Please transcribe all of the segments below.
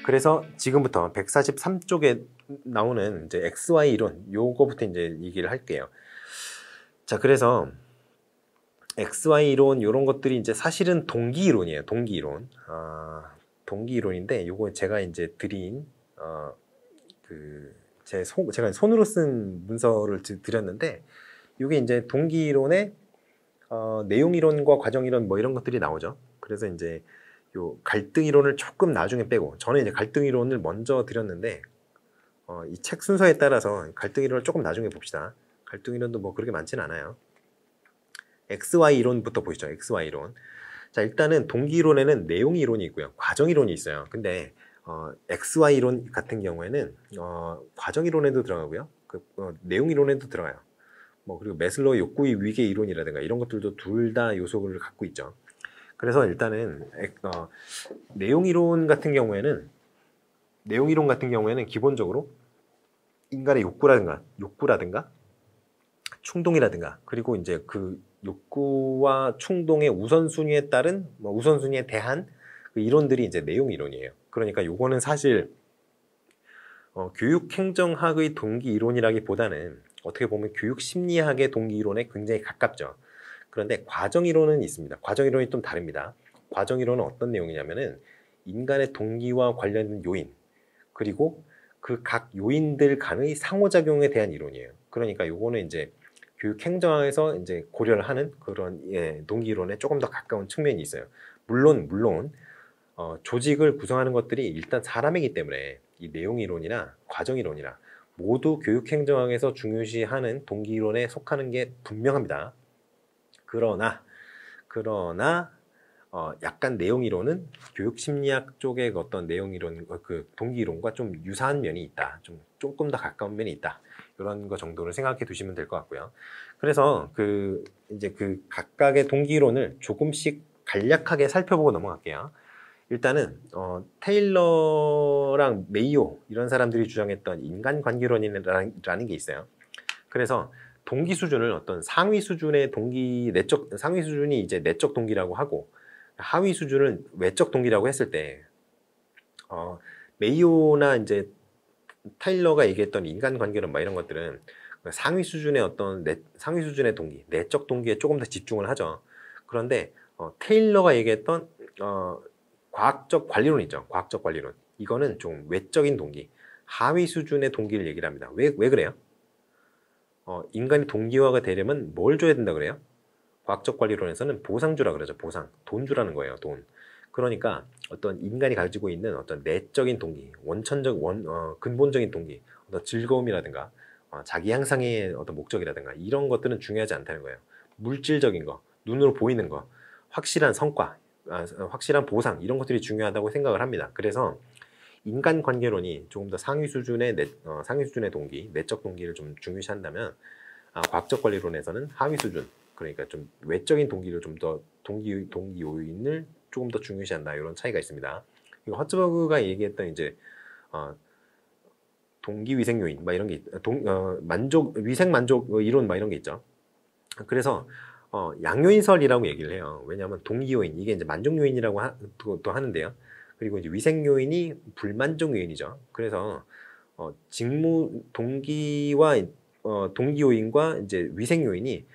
그래서 지금부터 143쪽에 나오는 이제 XY 이론 요거부터 이제 얘기를 할게요. 자, 그래서 XY 이론 이런 것들이 이제 사실은 동기 이론이에요. 동기 이론. 동기 이론인데 요거 제가 이제 드린 제가 손으로 쓴 문서를 드렸는데 이게 이제 동기 이론의 내용 이론과 과정 이론 뭐 이런 것들이 나오죠. 그래서 이제 요 갈등 이론을 조금 나중에 빼고 저는 이제 갈등 이론을 먼저 드렸는데 이 책 순서에 따라서 갈등 이론을 조금 나중에 봅시다. 갈등 이론도 뭐 그렇게 많지는 않아요. XY 이론부터 보시죠. XY 이론. 자, 일단은 동기 이론에는 내용 이론이 있고요. 과정 이론이 있어요. 근데 XY 이론 같은 경우에는 과정 이론에도 들어가고요. 내용 이론에도 들어가요. 뭐 그리고 매슬로우의 욕구의 위계 이론이라든가 이런 것들도 둘 다 요소를 갖고 있죠. 그래서 일단은 내용 이론 같은 경우에는 기본적으로 인간의 욕구라든가 충동이라든가 그리고 이제 그 욕구와 충동의 우선순위에 따른 우선순위에 대한 그 이론들이 이제 내용 이론이에요. 그러니까 요거는 사실 교육행정학의 동기 이론이라기보다는 어떻게 보면 교육심리학의 동기 이론에 굉장히 가깝죠. 그런데 과정 이론은 있습니다. 과정 이론이 좀 다릅니다. 과정 이론은 어떤 내용이냐면은 인간의 동기와 관련된 요인 그리고 그 각 요인들 간의 상호작용에 대한 이론이에요. 그러니까 요거는 이제 교육행정학에서 이제 고려를 하는 그런 동기 이론에 조금 더 가까운 측면이 있어요. 물론 조직을 구성하는 것들이 일단 사람이기 때문에 이 내용 이론이나 과정 이론이나 모두 교육행정학에서 중요시하는 동기 이론에 속하는 게 분명합니다. 그러나 약간 내용 이론은 교육심리학 쪽의 어떤 내용 이론, 그 동기 이론과 좀 유사한 면이 있다. 조금 더 가까운 면이 있다. 이런 거 정도를 생각해 두시면 될 것 같고요. 그래서 이제 각각의 동기 이론을 조금씩 간략하게 살펴보고 넘어갈게요. 일단은 테일러랑 메이오 이런 사람들이 주장했던 인간관계론이라는 게 있어요. 그래서 동기 수준을 어떤 상위 수준의 상위 수준이 이제 내적 동기라고 하고 하위 수준은 외적 동기라고 했을 때 메이오나 이제 타일러가 얘기했던 인간관계론 뭐 이런 것들은 상위 수준의 상위 수준의 동기, 내적 동기에 조금 더 집중을 하죠. 그런데 테일러가 얘기했던 과학적 관리론 있죠. 과학적 관리론. 이거는 좀 외적인 동기, 하위 수준의 동기를 얘기를 합니다. 왜 그래요? 인간이 동기화가 되려면 뭘 줘야 된다 그래요? 과학적 관리론에서는 보상주라 그러죠. 보상. 돈 주라는 거예요. 돈. 그러니까 어떤 인간이 가지고 있는 어떤 내적인 동기, 근본적인 동기, 어떤 즐거움이라든가 자기 향상의 어떤 목적이라든가 이런 것들은 중요하지 않다는 거예요. 물질적인 거, 눈으로 보이는 거, 확실한 성과, 확실한 보상 이런 것들이 중요하다고 생각을 합니다. 그래서 인간관계론이 조금 더 상위 수준의 동기, 내적 동기를 좀 중요시한다면 과학적 관리론에서는 하위 수준, 그러니까 좀 외적인 동기를 좀 더 동기 요인을 조금 더 중요시한다 이런 차이가 있습니다. 그리고 허츠버그가 얘기했던 이제 동기 위생 요인 막 이런 게 위생 만족 이론 막 이런 게 있죠. 그래서 양요인설이라고 얘기를 해요. 왜냐하면 동기 요인 이게 이제 만족 요인이라고 또 하는데요. 그리고 이제 위생 요인이 불만족 요인이죠. 그래서 직무 동기와 동기 요인과 이제 위생 요인이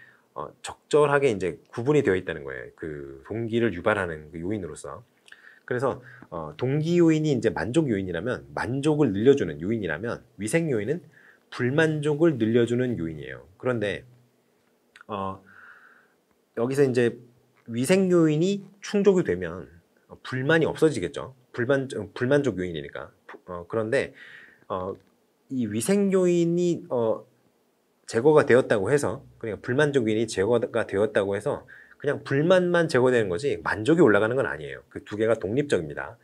적절하게 이제 구분이 되어 있다는 거예요. 그 동기를 유발하는 그 요인으로서. 그래서 동기 요인이 이제 만족 요인이라면 만족을 늘려주는 요인이라면 위생 요인은 불만족을 늘려주는 요인이에요. 그런데 여기서 이제 위생 요인이 충족이 되면 불만이 없어지겠죠. 불만족 요인이니까. 그런데 이 위생 요인이 제거가 되었다고 해서 그러니까 불만족 요인이 제거가 되었다고 해서 그냥 불만만 제거되는 거지 만족이 올라가는 건 아니에요. 그 두 개가 독립적입니다.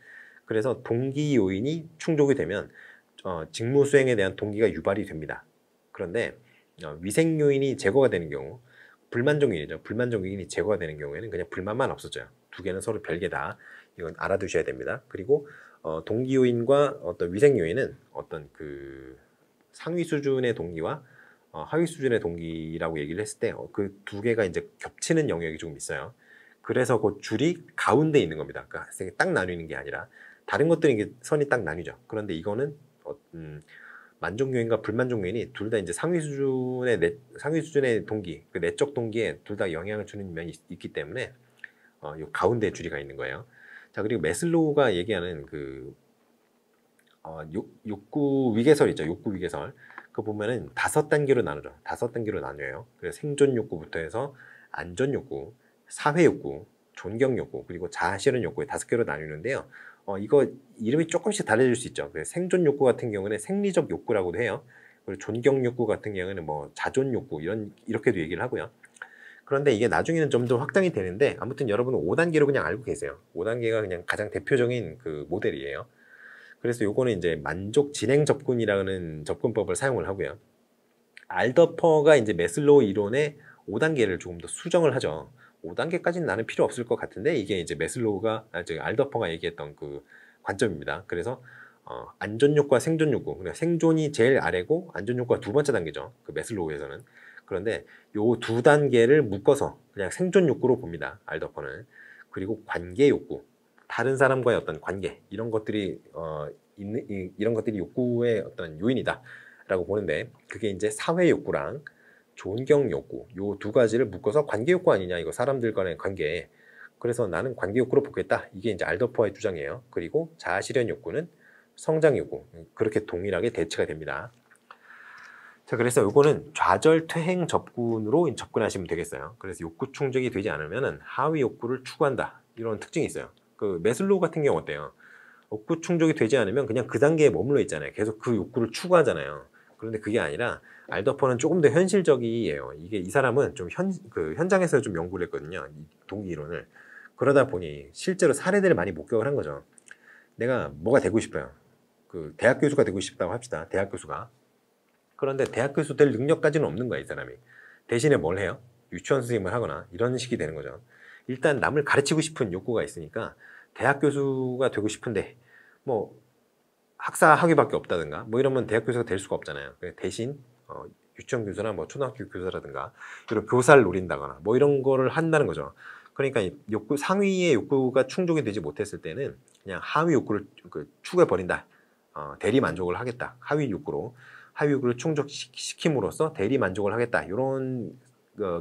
그래서 동기 요인이 충족이 되면 직무 수행에 대한 동기가 유발이 됩니다. 그런데 위생 요인이 제거가 되는 경우 불만족 요인이죠. 불만족 요인이 제거가 되는 경우에는 그냥 불만만 없어져요. 두 개는 서로 별개다. 이건 알아두셔야 됩니다. 그리고 동기 요인과 어떤 위생 요인은 어떤 그 상위 수준의 동기와 하위 수준의 동기라고 얘기를 했을 때 그 두 개가 이제 겹치는 영역이 조금 있어요. 그래서 그 줄이 가운데 있는 겁니다. 그러니까 딱 나뉘는 게 아니라 다른 것들은 이게 선이 딱 나뉘죠. 그런데 이거는 만족 요인과 불만족 요인이 둘 다 이제 상위 수준의 동기, 그 내적 동기에 둘 다 영향을 주는 면이 있기 때문에 요 가운데 줄이 있는 거예요. 자, 그리고 매슬로우가 얘기하는 그 욕구 위계설 있죠. 욕구 위계설. 그거 보면은 5단계로 나누죠. 5단계로 나뉘어요. 그래서 생존 욕구부터 해서 안전 욕구, 사회 욕구, 존경 욕구, 그리고 자아 실현 욕구에 5개로 나뉘는데요. 이거 이름이 조금씩 달라질 수 있죠. 그래서 생존 욕구 같은 경우는 생리적 욕구라고도 해요. 그리고 존경 욕구 같은 경우는 뭐 자존 욕구 이렇게도 얘기를 하고요. 그런데 이게 나중에는 좀 더 확장이 되는데 아무튼 여러분은 5단계로 그냥 알고 계세요. 5단계가 그냥 가장 대표적인 그 모델이에요. 그래서 요거는 이제 만족 진행 접근이라는 접근법을 사용을 하고요. 알더퍼가 이제 매슬로우 이론의 5단계를 조금 더 수정을 하죠. 5단계까지는 나는 필요 없을 것 같은데 이게 이제 알더퍼가 얘기했던 그 관점입니다. 그래서 안전 욕구와 생존 욕구, 그러니까 생존이 제일 아래고 안전 욕구가 두 번째 단계죠. 그 매슬로우에서는. 그런데 요 두 단계를 묶어서 그냥 생존 욕구로 봅니다. 알더퍼는. 그리고 관계 욕구, 다른 사람과의 어떤 관계 이런 것들이 이런 것들이 욕구의 어떤 요인이다라고 보는데 그게 이제 사회 욕구랑 존경 욕구 요 두 가지를 묶어서 관계 욕구 아니냐 이거 사람들 간의 관계. 그래서 나는 관계 욕구로 보겠다. 이게 이제 알더퍼의 주장이에요. 그리고 자아 실현 욕구는 성장 욕구 그렇게 동일하게 대치가 됩니다. 자, 그래서 요거는 좌절 퇴행 접근으로 접근하시면 되겠어요. 그래서 욕구 충족이 되지 않으면은 하위 욕구를 추구한다 이런 특징이 있어요. 그 매슬로우 같은 경우 어때요? 욕구 충족이 되지 않으면 그냥 그 단계에 머물러 있잖아요. 계속 그 욕구를 추구하잖아요. 그런데 그게 아니라 알더퍼는 조금 더 현실적이에요. 이게 이 사람은 좀 현장에서 좀 연구를 했거든요. 이 동기 이론을. 그러다 보니 실제로 사례들을 많이 목격을 한 거죠. 내가 뭐가 되고 싶어요. 그 대학 교수가 되고 싶다고 합시다. 대학 교수가. 그런데 대학 교수 될 능력까지는 없는 거야, 이 사람이. 대신에 뭘 해요? 유치원 선생님을 하거나 이런 식이 되는 거죠. 일단 남을 가르치고 싶은 욕구가 있으니까 대학 교수가 되고 싶은데 뭐 학사 학위밖에 없다든가 뭐 이러면 대학 교수가 될 수가 없잖아요. 대신 유치원 교수나 뭐 초등학교 교사라든가 이런 교사를 노린다거나 뭐 이런 거를 한다는 거죠. 그러니까 상위의 욕구가 충족이 되지 못했을 때는 그냥 하위 욕구를 추구해 버린다. 대리 만족을 하겠다. 하위 욕구를 충족시킴으로써 대리 만족을 하겠다. 이런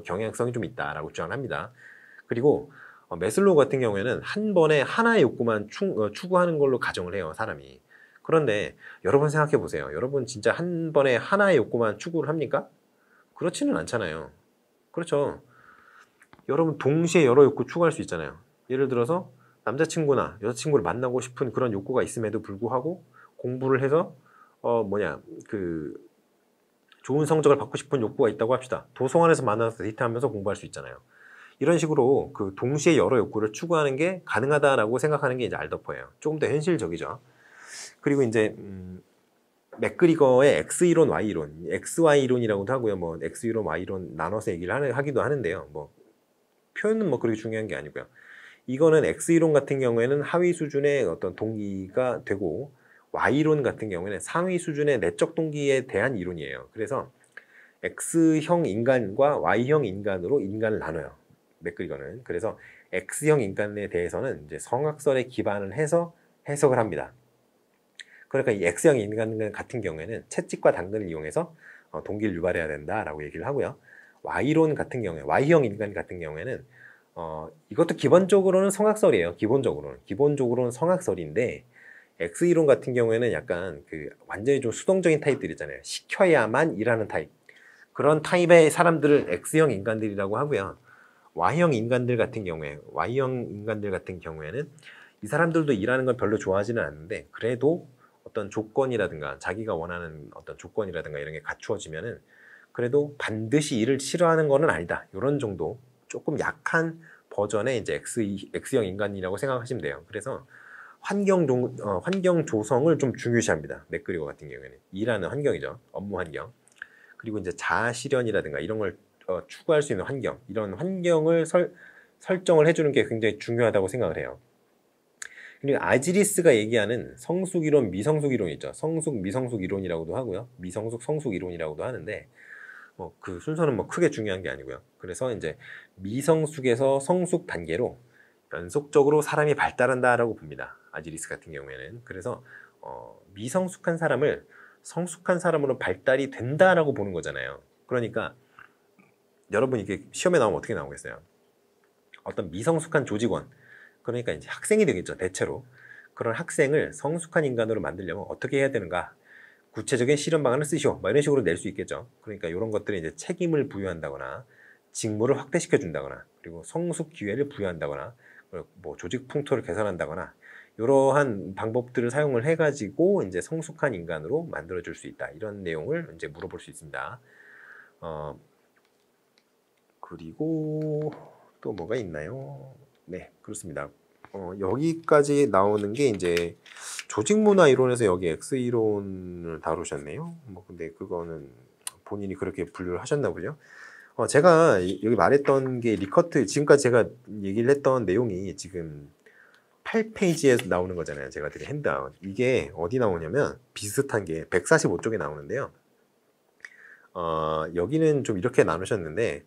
경향성이 좀 있다라고 주장을 합니다. 그리고 매슬로우 같은 경우에는 한 번에 하나의 욕구만 추구하는 걸로 가정을 해요, 사람이. 그런데 여러분 생각해 보세요. 여러분 진짜 한 번에 하나의 욕구만 추구를 합니까? 그렇지는 않잖아요. 그렇죠. 여러분 동시에 여러 욕구 추구할 수 있잖아요. 예를 들어서 남자친구나 여자친구를 만나고 싶은 그런 욕구가 있음에도 불구하고 공부를 해서 좋은 성적을 받고 싶은 욕구가 있다고 합시다. 도서관에서 만나서 데이트하면서 공부할 수 있잖아요. 이런 식으로 그 동시에 여러 욕구를 추구하는 게 가능하다라고 생각하는 게 이제 알더퍼예요. 조금 더 현실적이죠. 그리고 이제 맥그리거의 X이론, Y이론, XY이론이라고도 하고요. 뭐 X이론, Y이론 나눠서 얘기를 하기도 하는데요. 뭐 표현은 뭐 그렇게 중요한 게 아니고요. 이거는 X이론 같은 경우에는 하위 수준의 어떤 동기가 되고 Y이론 같은 경우에는 상위 수준의 내적 동기에 대한 이론이에요. 그래서 X형 인간과 Y형 인간으로 인간을 나눠요. 맥그리거는. 그래서 X형 인간에 대해서는 이제 성악설에 기반을 해서 해석을 합니다. 그러니까 이 X형 인간 같은 경우에는 채찍과 당근을 이용해서 동기를 유발해야 된다라고 얘기를 하고요. Y이론 같은 경우에, Y형 인간 같은 경우에는 이것도 기본적으로는 성악설이에요. 기본적으로는 성악설인데 X이론 같은 경우에는 약간 완전히 좀 수동적인 타입들 있잖아요. 시켜야만 일하는 타입. 그런 타입의 사람들을 X형 인간들이라고 하고요. Y형 인간들 같은 경우에는 이 사람들도 일하는 걸 별로 좋아하지는 않는데 그래도 어떤 조건이라든가 자기가 원하는 어떤 조건이라든가 이런 게 갖추어지면은 그래도 반드시 일을 싫어하는 거는 아니다. 이런 정도 조금 약한 버전의 이제 X형 인간이라고 생각하시면 돼요. 그래서 환경 조성을 좀 중요시합니다. 맥그리거 같은 경우에는 일하는 환경이죠. 업무 환경. 그리고 이제 자아 실현이라든가 이런 걸 추구할 수 있는 환경, 이런 환경을 설정을 해주는 게 굉장히 중요하다고 생각을 해요. 그리고 아지리스가 얘기하는 성숙 이론, 미성숙 이론이 있죠. 성숙, 미성숙 이론이라고도 하고요. 미성숙, 성숙 이론이라고도 하는데 그 순서는 뭐 크게 중요한 게 아니고요. 그래서 이제 미성숙에서 성숙 단계로 연속적으로 사람이 발달한다라고 봅니다. 아지리스 같은 경우에는. 그래서 미성숙한 사람을 성숙한 사람으로 발달이 된다라고 보는 거잖아요. 그러니까 여러분 이게 시험에 나오면 어떻게 나오겠어요? 어떤 미성숙한 조직원, 그러니까 이제 학생이 되겠죠, 대체로. 그런 학생을 성숙한 인간으로 만들려면 어떻게 해야 되는가? 구체적인 실현 방안을 쓰시오. 뭐 이런 식으로 낼 수 있겠죠. 그러니까 이런 것들이 이제 책임을 부여한다거나, 직무를 확대시켜 준다거나, 그리고 성숙 기회를 부여한다거나, 뭐 조직 풍토를 개선한다거나, 이러한 방법들을 사용을 해가지고 이제 성숙한 인간으로 만들어 줄 수 있다. 이런 내용을 이제 물어볼 수 있습니다. 그리고 또 뭐가 있나요? 네, 그렇습니다. 여기까지 나오는 게 이제 조직 문화 이론에서 여기 X 이론을 다루셨네요. 뭐 근데 그거는 본인이 그렇게 분류를 하셨나 보죠. 제가 여기 말했던 게 리커트, 지금까지 제가 얘기를 했던 내용이 지금 8페이지에 나오는 거잖아요. 제가 드린 핸드아웃. 이게 어디 나오냐면 비슷한 게 145쪽에 나오는데요. 여기는 좀 이렇게 나누셨는데,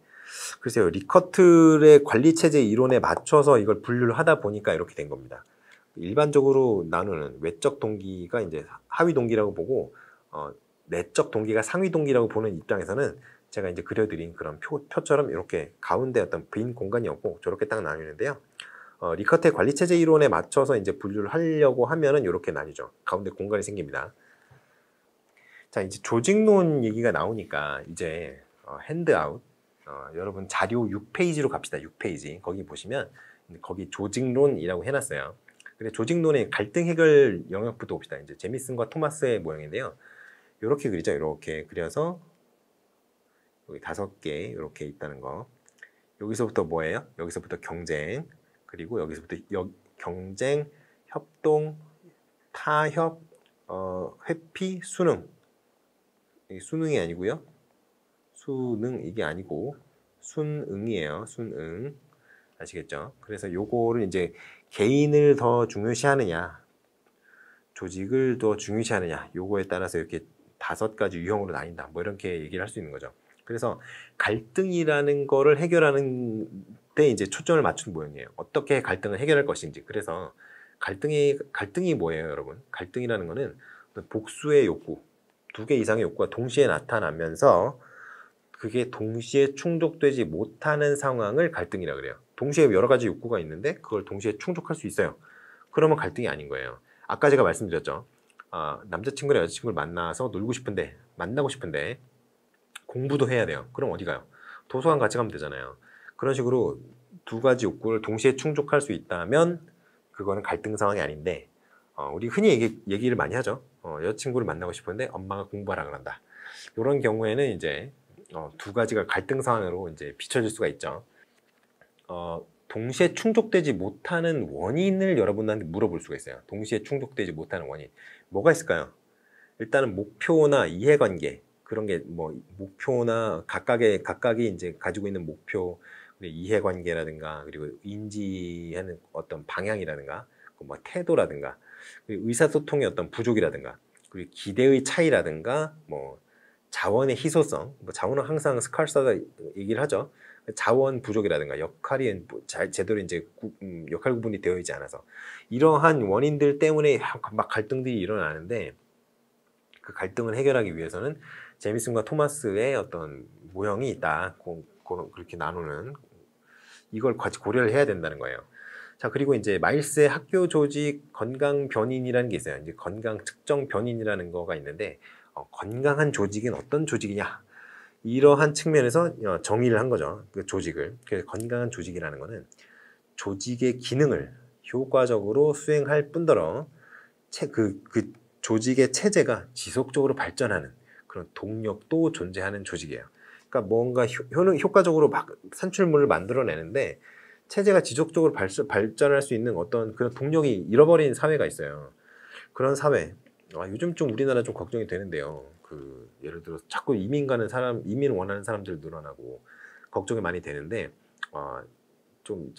글쎄요, 리커트의 관리체제 이론에 맞춰서 이걸 분류를 하다 보니까 이렇게 된 겁니다. 일반적으로 나누는 외적 동기가 이제 하위 동기라고 보고, 내적 동기가 상위 동기라고 보는 입장에서는 제가 이제 그려드린 그런 표처럼 이렇게 가운데 어떤 빈 공간이 없고 저렇게 딱 나뉘는데요. 리커트의 관리체제 이론에 맞춰서 이제 분류를 하려고 하면은 이렇게 나뉘죠. 가운데 공간이 생깁니다. 자, 이제 조직론 얘기가 나오니까 이제 핸드아웃, 여러분 자료 6페이지로 갑시다. 6페이지. 거기 보시면 거기 조직론이라고 해놨어요. 근데 조직론의 갈등 해결 영역부터 봅시다. 이제 제미슨과 토마스의 모형인데요. 이렇게 그리죠. 이렇게 그려서 여기 5개 이렇게 있다는 거. 여기서부터 뭐예요? 여기서부터 경쟁, 그리고 여기서부터 경쟁, 협동, 타협, 회피, 수능. 수능이 아니고요. 수능 이게 아니고 순응이에요. 순응. 아시겠죠? 그래서 요거를 이제 개인을 더 중요시하느냐, 조직을 더 중요시하느냐, 요거에 따라서 이렇게 5가지 유형으로 나뉜다. 뭐 이렇게 얘기를 할 수 있는 거죠. 그래서 갈등이라는 거를 해결하는 데 이제 초점을 맞춘 모양이에요. 어떻게 갈등을 해결할 것인지. 그래서 갈등이 뭐예요, 여러분? 갈등이라는 거는 복수의 욕구, 2개 이상의 욕구가 동시에 나타나면서 그게 동시에 충족되지 못하는 상황을 갈등이라 그래요. 동시에 여러 가지 욕구가 있는데 그걸 동시에 충족할 수 있어요. 그러면 갈등이 아닌 거예요. 아까 제가 말씀드렸죠. 남자친구랑 여자친구를 만나서 놀고 싶은데, 만나고 싶은데 공부도 해야 돼요. 그럼 어디 가요? 도서관 같이 가면 되잖아요. 그런 식으로 2가지 욕구를 동시에 충족할 수 있다면 그거는 갈등 상황이 아닌데, 우리 흔히 얘기를 많이 하죠. 여자친구를 만나고 싶은데 엄마가 공부하라 그런다. 이런 경우에는 이제 2가지가 갈등 상황으로 이제 비춰질 수가 있죠. 동시에 충족되지 못하는 원인을 여러분한테 물어볼 수가 있어요. 동시에 충족되지 못하는 원인. 뭐가 있을까요? 일단은 목표나 이해관계, 그런 게 뭐 목표나 각각이 이제 가지고 있는 목표, 이해관계라든가, 그리고 인지하는 어떤 방향이라든가, 뭐 태도라든가, 그리고 의사소통의 어떤 부족이라든가, 그리고 기대의 차이라든가, 뭐 자원의 희소성, 뭐 자원은 항상 스칼사가 얘기를 하죠. 자원 부족이라든가 역할이 제대로 이제 역할 구분이 되어 있지 않아서 이러한 원인들 때문에 막 갈등들이 일어나는데, 그 갈등을 해결하기 위해서는 제미슨과 토마스의 어떤 모형이 있다. 그렇게 나누는, 이걸 같이 고려를 해야 된다는 거예요. 자, 그리고 이제 마일스의 학교 조직 건강 변인이라는 게 있어요. 이제 건강 측정 변인이라는 거가 있는데, 건강한 조직은 어떤 조직이냐? 이러한 측면에서 정의를 한 거죠. 그 조직을. 그래서 건강한 조직이라는 거는 조직의 기능을 효과적으로 수행할 뿐더러 그 조직의 체제가 지속적으로 발전하는 그런 동력도 존재하는 조직이에요. 그러니까 뭔가 효과적으로 막 산출물을 만들어내는데 체제가 지속적으로 발전할 수 있는 어떤 그런 동력이 잃어버린 사회가 있어요. 그런 사회. 요즘 좀 우리나라 좀 걱정이 되는데요. 예를 들어서 자꾸 이민 원하는 사람들 늘어나고 걱정이 많이 되는데, 좀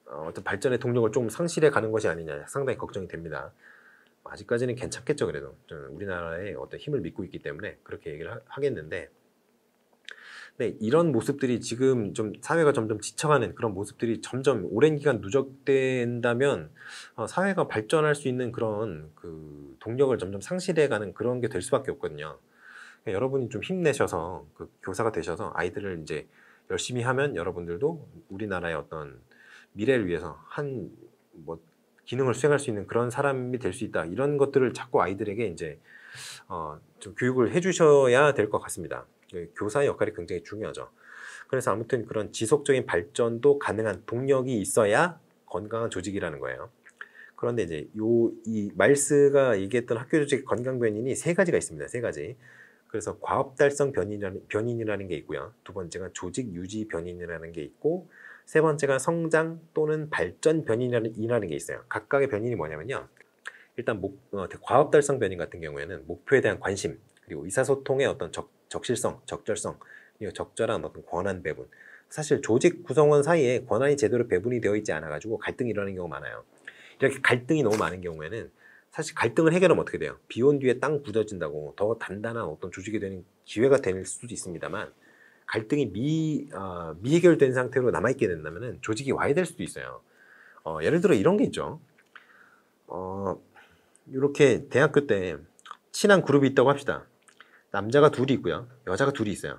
어떤 발전의 동력을 좀 상실해 가는 것이 아니냐 상당히 걱정이 됩니다. 아직까지는 괜찮겠죠. 그래도 저는 우리나라의 어떤 힘을 믿고 있기 때문에 그렇게 얘기를 하겠는데, 근데 이런 모습들이 지금 좀 사회가 점점 지쳐가는 그런 모습들이 점점 오랜 기간 누적된다면 사회가 발전할 수 있는 그런 그 동력을 점점 상실해가는 그런 게 될 수밖에 없거든요. 그러니까 여러분이 좀 힘내셔서 그 교사가 되셔서 아이들을 이제 열심히 하면 여러분들도 우리나라의 어떤 미래를 위해서 한 뭐 기능을 수행할 수 있는 그런 사람이 될 수 있다. 이런 것들을 자꾸 아이들에게 이제 좀 교육을 해주셔야 될 것 같습니다. 교사의 역할이 굉장히 중요하죠. 그래서 아무튼 그런 지속적인 발전도 가능한 동력이 있어야 건강한 조직이라는 거예요. 그런데 이제 이 말스가 얘기했던 학교 조직 건강 변인이 세 가지가 있습니다. 세 가지. 그래서 과업 달성 변인이라는 게 있고요. 두 번째가 조직 유지 변인이라는 게 있고, 세 번째가 성장 또는 발전 변인이라는 게 있어요. 각각의 변인이 뭐냐면요. 일단 과업 달성 변인 같은 경우에는 목표에 대한 관심, 그리고 의사소통의 어떤 적실성, 적절성, 그리고 적절한 어떤 권한 배분. 사실 조직 구성원 사이에 권한이 제대로 배분이 되어 있지 않아가지고 갈등이 일어나는 경우가 많아요. 이렇게 갈등이 너무 많은 경우에는 사실 갈등을 해결하면 어떻게 돼요? 비온 뒤에 땅 굳어진다고 더 단단한 어떤 조직이 되는 기회가 될 수도 있습니다만, 갈등이 미해결된 상태로 남아있게 된다면 조직이 와해될 수도 있어요. 예를 들어 이런 게 있죠. 이렇게 대학교 때 친한 그룹이 있다고 합시다. 남자가 둘이 있고요. 여자가 둘이 있어요.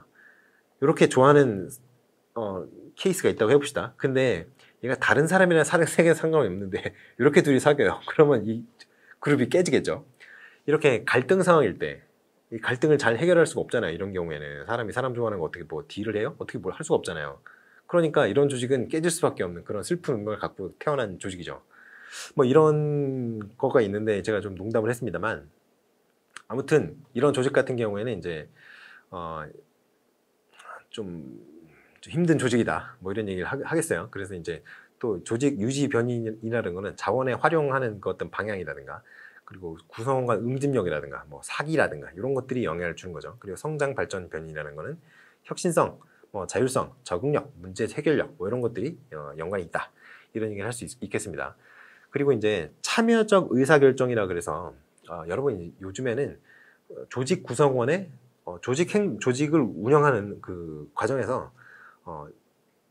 이렇게 좋아하는 케이스가 있다고 해봅시다. 근데 얘가 다른 사람이랑 사귀는 상관이 없는데 이렇게 둘이 사귀어요. 그러면 이 그룹이 깨지겠죠. 이렇게 갈등 상황일 때 이 갈등을 잘 해결할 수가 없잖아요. 이런 경우에는 사람이 사람 좋아하는 거 어떻게 뭐 딜을 해요? 어떻게 뭘 할 수가 없잖아요. 그러니까 이런 조직은 깨질 수밖에 없는 그런 슬픈 운명을 갖고 태어난 조직이죠. 뭐 이런 거가 있는데 제가 좀 농담을 했습니다만, 아무튼 이런 조직 같은 경우에는 이제 좀 힘든 조직이다 뭐 이런 얘기를 하겠어요. 그래서 이제 또 조직 유지 변인이라는 거는 자원에 활용하는 그 어떤 방향이라든가, 그리고 구성원과 응집력이라든가 뭐 사기라든가 이런 것들이 영향을 주는 거죠. 그리고 성장 발전 변인이라는 거는 혁신성, 뭐 자율성, 적응력, 문제 해결력 뭐 이런 것들이 연관이 있다, 이런 얘기를 할 수 있겠습니다. 그리고 이제 참여적 의사결정이라 그래서 여러분 요즘에는 조직 구성원의 조직을 운영하는 그 과정에서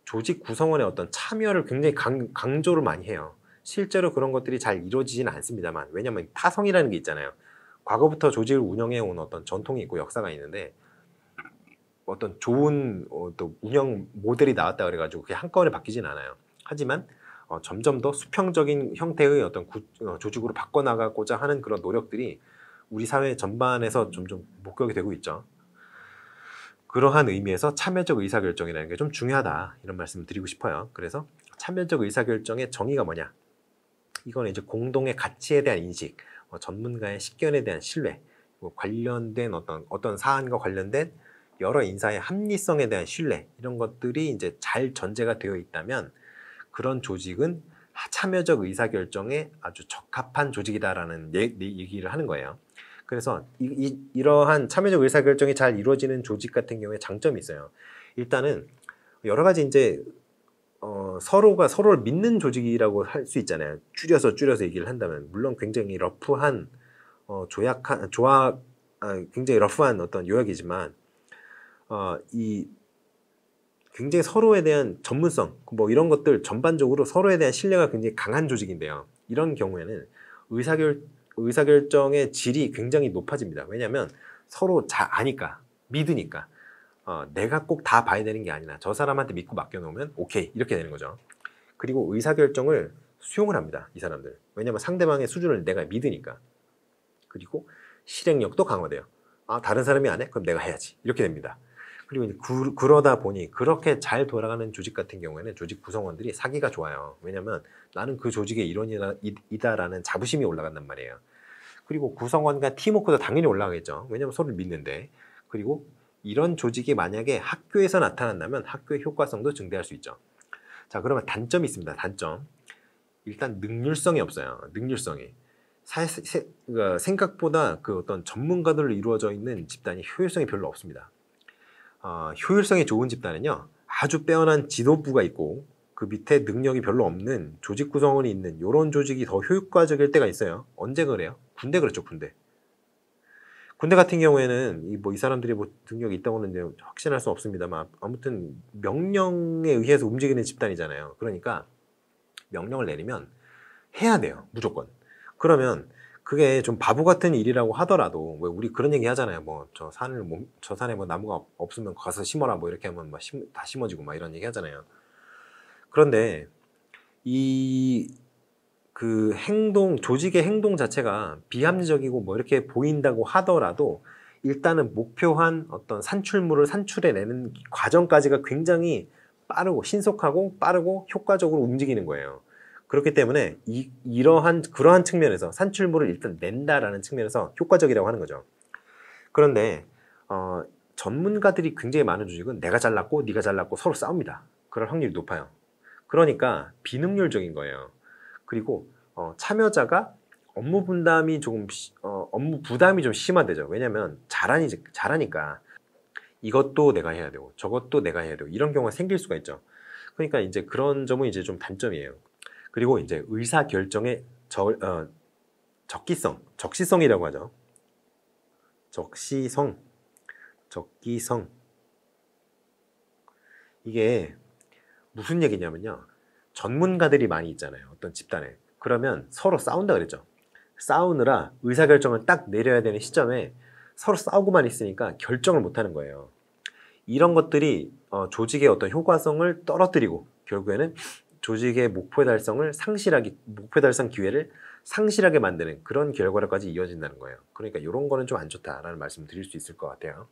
조직 구성원의 어떤 참여를 굉장히 강조를 많이 해요. 실제로 그런 것들이 잘 이루어지지는 않습니다만, 왜냐하면 타성이라는 게 있잖아요. 과거부터 조직을 운영해 온 어떤 전통이 있고 역사가 있는데, 어떤 좋은 또 운영 모델이 나왔다 그래가지고 그게 한꺼번에 바뀌진 않아요. 하지만 점점 더 수평적인 형태의 어떤 조직으로 바꿔나가고자 하는 그런 노력들이 우리 사회 전반에서 점점 목격이 되고 있죠. 그러한 의미에서 참여적 의사결정이라는 게 좀 중요하다, 이런 말씀을 드리고 싶어요. 그래서 참여적 의사결정의 정의가 뭐냐? 이건 이제 공동의 가치에 대한 인식, 전문가의 식견에 대한 신뢰, 관련된 어떤 사안과 관련된 여러 인사의 합리성에 대한 신뢰, 이런 것들이 이제 잘 전제가 되어 있다면 그런 조직은 참여적 의사결정에 아주 적합한 조직이다라는 얘기를 하는 거예요. 그래서 이러한 참여적 의사결정이 잘 이루어지는 조직 같은 경우에 장점이 있어요. 일단은 여러 가지 이제 서로가 서로를 믿는 조직이라고 할 수 있잖아요. 줄여서 얘기를 한다면, 물론 굉장히 러프한 굉장히 러프한 어떤 요약이지만 이 굉장히 서로에 대한 전문성 뭐 이런 것들 전반적으로 서로에 대한 신뢰가 굉장히 강한 조직인데요. 이런 경우에는 의사결정의 질이 굉장히 높아집니다. 왜냐하면 서로 잘 아니까, 믿으니까. 내가 꼭 다 봐야 되는 게 아니라 저 사람한테 믿고 맡겨놓으면 오케이, 이렇게 되는 거죠. 그리고 의사결정을 수용을 합니다, 이 사람들. 왜냐하면 상대방의 수준을 내가 믿으니까. 그리고 실행력도 강화돼요. 다른 사람이 안 해? 그럼 내가 해야지, 이렇게 됩니다. 그리고 이제 그러다 보니 그렇게 잘 돌아가는 조직 같은 경우에는 조직 구성원들이 사기가 좋아요. 왜냐하면 나는 그 조직의 일원이다라는 자부심이 올라간단 말이에요. 그리고 구성원과 팀워크도 당연히 올라가겠죠. 왜냐하면 서로를 믿는데. 그리고 이런 조직이 만약에 학교에서 나타난다면 학교의 효과성도 증대할 수 있죠. 자, 그러면 단점이 있습니다. 단점. 일단 능률성이 없어요. 능률성이. 생각보다 그 어떤 전문가들로 이루어져 있는 집단이 효율성이 별로 없습니다. 효율성이 좋은 집단은요, 아주 빼어난 지도부가 있고 그 밑에 능력이 별로 없는 조직 구성원이 있는 이런 조직이 더 효과적일 때가 있어요. 언제 그래요? 군대 그렇죠, 군대. 군대 같은 경우에는 이 사람들이 뭐 능력이 있다고는 이제 확신할 수 없습니다만 아무튼 명령에 의해서 움직이는 집단이잖아요. 그러니까 명령을 내리면 해야 돼요. 무조건. 그러면 그게 좀 바보 같은 일이라고 하더라도 왜 우리 그런 얘기 하잖아요. 뭐 저 산에 뭐 나무가 없으면 가서 심어라 뭐 이렇게 하면 막 다 심어지고 막 이런 얘기 하잖아요. 그런데 이 그 조직의 행동 자체가 비합리적이고 뭐 이렇게 보인다고 하더라도 일단은 목표한 어떤 산출물을 산출해내는 과정까지가 굉장히 신속하고 빠르고 효과적으로 움직이는 거예요. 그렇기 때문에 그러한 측면에서 산출물을 일단 낸다라는 측면에서 효과적이라고 하는 거죠. 그런데 전문가들이 굉장히 많은 조직은 내가 잘났고 네가 잘났고 서로 싸웁니다. 그럴 확률이 높아요. 그러니까 비능률적인 거예요. 그리고 참여자가 업무 부담이 좀 심화되죠. 왜냐하면 잘하니까 이것도 내가 해야 되고 저것도 내가 해야 되고 이런 경우가 생길 수가 있죠. 그러니까 이제 그런 점은 이제 좀 단점이에요. 그리고 이제 의사 결정의 적시성이라고 하죠. 적기성. 이게 무슨 얘기냐면요. 전문가들이 많이 있잖아요. 어떤 집단에. 그러면 서로 싸운다 그랬죠. 싸우느라 의사결정을 딱 내려야 되는 시점에 서로 싸우고만 있으니까 결정을 못 하는 거예요. 이런 것들이 조직의 어떤 효과성을 떨어뜨리고 결국에는 조직의 목표 달성 기회를 상실하게 만드는 그런 결과로까지 이어진다는 거예요. 그러니까 이런 거는 좀 안 좋다라는 말씀을 드릴 수 있을 것 같아요.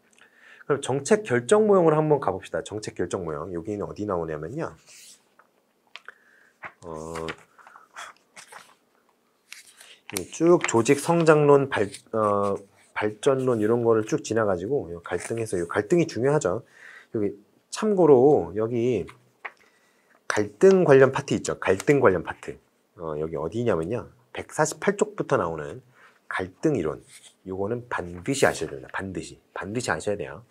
그럼 정책 결정 모형으로 한번 가봅시다. 정책 결정 모형. 여기는 어디 나오냐면요. 쭉 조직 성장론, 발전론 이런 거를 쭉 지나가지고 갈등이 중요하죠. 여기 참고로 여기 갈등 관련 파트 있죠. 갈등 관련 파트. 여기 어디냐면요. 148쪽부터 나오는 갈등 이론. 요거는 반드시 아셔야 됩니다. 반드시 아셔야 돼요.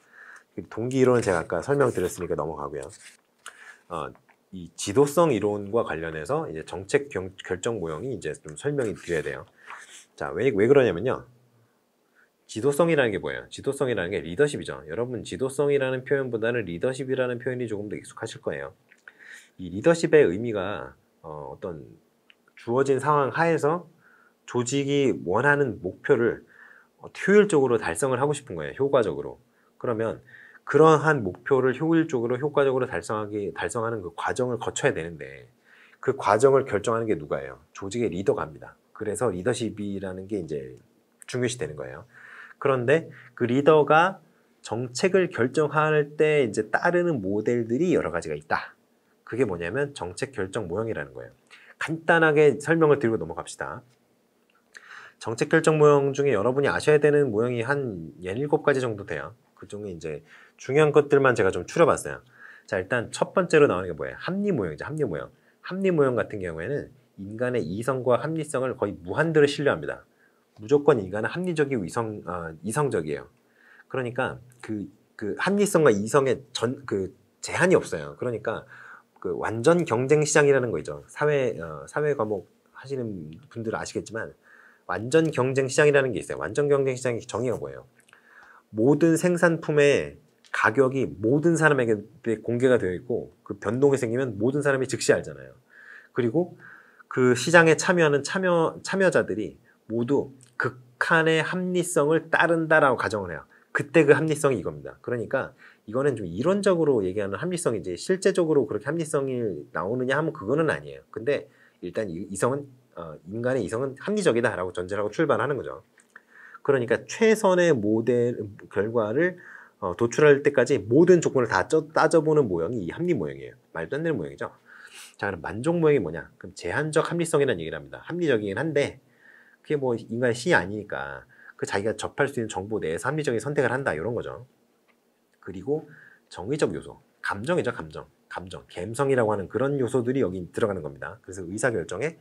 동기 이론은 제가 아까 설명드렸으니까 넘어가고요. 이 지도성 이론과 관련해서 이제 정책 결정 모형이 이제 좀 설명이 드려야 돼요. 자, 왜 그러냐면요. 지도성이라는 게 뭐예요? 지도성이라는 게 리더십이죠. 여러분 지도성이라는 표현보다는 리더십이라는 표현이 조금 더 익숙하실 거예요. 이 리더십의 의미가 어떤 주어진 상황 하에서 조직이 원하는 목표를 효율적으로 달성을 하고 싶은 거예요. 효과적으로. 그러면 그러한 목표를 효율적으로 효과적으로 달성하는 그 과정을 거쳐야 되는데 그 과정을 결정하는 게 누가예요? 조직의 리더가 합니다. 그래서 리더십이라는 게 이제 중요시 되는 거예요. 그런데 그 리더가 정책을 결정할 때 이제 따르는 모델들이 여러 가지가 있다. 그게 뭐냐면 정책 결정 모형이라는 거예요. 간단하게 설명을 드리고 넘어갑시다. 정책 결정 모형 중에 여러분이 아셔야 되는 모형이 한 17가지 정도 돼요. 그 중에 이제 중요한 것들만 제가 좀 추려봤어요. 자, 일단 첫 번째로 나오는 게 뭐예요? 합리 모형이죠. 합리 모형. 합리 모형 같은 경우에는 인간의 이성과 합리성을 거의 무한대로 신뢰합니다. 무조건 인간은 합리적이고 이성적이에요. 그러니까 그 합리성과 이성의 제한이 없어요. 그러니까 그 완전 경쟁 시장이라는 거 있죠. 사회 과목 하시는 분들은 아시겠지만 완전 경쟁 시장이라는 게 있어요. 완전 경쟁 시장의 정의가 뭐예요? 모든 생산품의 가격이 모든 사람에게 공개가 되어 있고 그 변동이 생기면 모든 사람이 즉시 알잖아요. 그리고 그 시장에 참여하는 참여자들이 모두 극한의 합리성을 따른다라고 가정을 해요. 그때 그 합리성이 이겁니다. 그러니까 이거는 좀 이론적으로 얘기하는 합리성이지 실제적으로 그렇게 합리성이 나오느냐 하면 그거는 아니에요. 근데 일단 인간의 이성은 합리적이다라고 전제를 하고 출발하는 거죠. 그러니까 최선의 모델 결과를 도출할 때까지 모든 조건을 다 따져보는 모형이 이 합리 모형이에요. 말도 안 되는 모형이죠. 자, 그럼 만족 모형이 뭐냐? 그럼 제한적 합리성이라는 얘기를 합니다. 합리적이긴 한데 그게 뭐 인간의 신이 아니니까 그 자기가 접할 수 있는 정보 내에서 합리적인 선택을 한다 이런 거죠. 그리고 정의적 요소, 감정이죠. 감정, 감성이라고 하는 그런 요소들이 여기 들어가는 겁니다. 그래서 의사결정에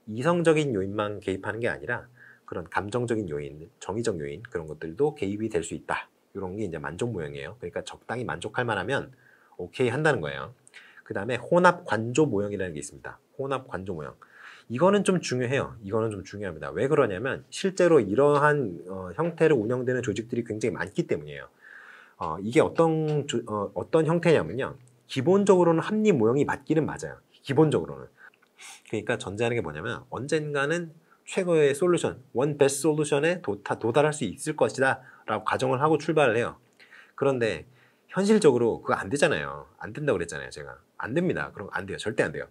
이성적인 요인만 개입하는 게 아니라 그런 감정적인 요인, 정의적 요인 그런 것들도 개입이 될 수 있다. 이런 게 이제 만족 모형이에요. 그러니까 적당히 만족할 만하면 오케이 한다는 거예요. 그 다음에 혼합 관조 모형이라는 게 있습니다. 혼합 관조 모형. 이거는 좀 중요해요. 이거는 좀 중요합니다. 왜 그러냐면 실제로 이러한 형태로 운영되는 조직들이 굉장히 많기 때문이에요. 이게 어떤 형태냐면요. 기본적으로는 합리 모형이 맞기는 맞아요. 기본적으로는. 그러니까 전제하는 게 뭐냐면 언젠가는 최고의 솔루션, 원 베스트 솔루션에 도달할 수 있을 것이다 라고 가정을 하고 출발을 해요. 그런데 현실적으로 그거 안 되잖아요. 안 된다고 그랬잖아요. 제가. 안 됩니다. 그럼 안 돼요. 절대 안 돼요.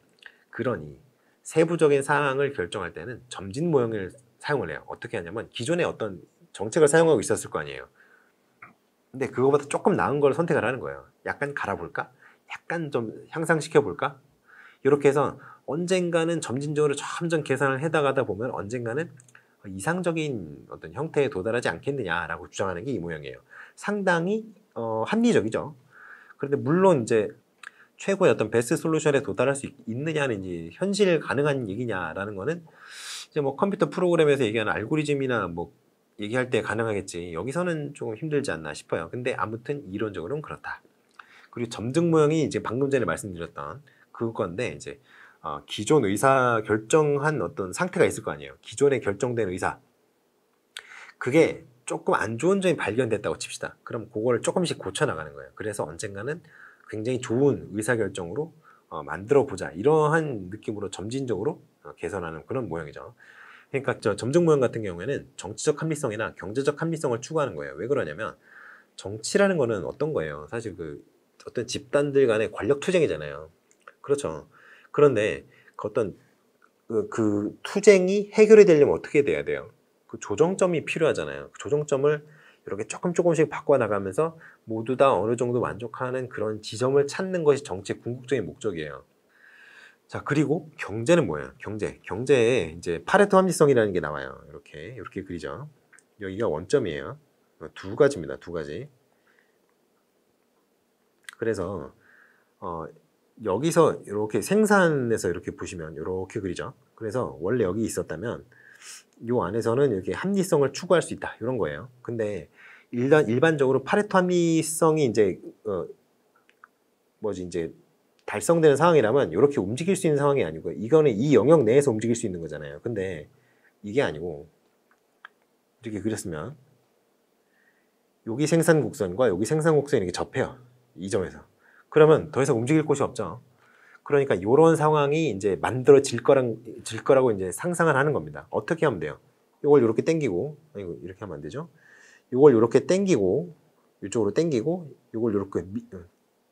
그러니 세부적인 사항을 결정할 때는 점진 모형을 사용을 해요. 어떻게 하냐면 기존에 어떤 정책을 사용하고 있었을 거 아니에요. 근데 그거보다 조금 나은 걸 선택을 하는 거예요. 약간 갈아볼까? 약간 좀 향상시켜 볼까? 이렇게 해서 언젠가는 점진적으로 점점 계산을 해나가다 보면 언젠가는 이상적인 어떤 형태에 도달하지 않겠느냐라고 주장하는 게 이 모양이에요. 상당히 합리적이죠. 그런데 물론 이제 최고의 어떤 베스트 솔루션에 도달할 수 있느냐는 이제 현실 가능한 얘기냐라는 거는 이제 뭐 컴퓨터 프로그램에서 얘기하는 알고리즘이나 뭐 얘기할 때 가능하겠지. 여기서는 조금 힘들지 않나 싶어요. 근데 아무튼 이론적으로는 그렇다. 그리고 점등 모형이 이제 방금 전에 말씀드렸던 그건데 이제 기존 의사 결정한 어떤 상태가 있을 거 아니에요. 기존에 결정된 의사. 그게 조금 안 좋은 점이 발견됐다고 칩시다. 그럼 그거를 조금씩 고쳐 나가는 거예요. 그래서 언젠가는 굉장히 좋은 의사 결정으로 만들어 보자. 이러한 느낌으로 점진적으로 개선하는 그런 모형이죠. 그러니까 저 점등 모형 같은 경우에는 정치적 합리성이나 경제적 합리성을 추구하는 거예요. 왜 그러냐면 정치라는 거는 어떤 거예요? 사실 그 어떤 집단들 간의 권력 투쟁이잖아요. 그렇죠. 그런데 그 어떤 그 투쟁이 해결이 되려면 어떻게 돼야 돼요? 그 조정점이 필요하잖아요. 그 조정점을 이렇게 조금씩 바꿔나가면서 모두 다 어느 정도 만족하는 그런 지점을 찾는 것이 정치의 궁극적인 목적이에요. 자, 그리고 경제는 뭐예요? 경제에 이제 파레토 합리성이라는 게 나와요. 이렇게 그리죠. 여기가 원점이에요. 두 가지입니다. 두 가지. 그래서 여기서 이렇게 생산해서 이렇게 보시면 이렇게 그리죠. 그래서 원래 여기 있었다면 요 안에서는 이렇게 합리성을 추구할 수 있다 이런 거예요. 근데 일반적으로 파레토 합리성이 이제 이제 달성되는 상황이라면 이렇게 움직일 수 있는 상황이 아니고 이거는 이 영역 내에서 움직일 수 있는 거잖아요. 근데 이게 아니고 이렇게 그렸으면 여기 생산 곡선과 여기 생산 곡선이 이렇게 접해요. 이 점에서. 그러면 더 이상 움직일 곳이 없죠. 그러니까 이런 상황이 이제 만들어질 거라고 이제 상상을 하는 겁니다. 어떻게 하면 돼요? 이걸 이렇게 당기고, 아이고, 이렇게 하면 안 되죠? 이걸 이렇게 당기고, 이쪽으로 당기고, 이걸 이렇게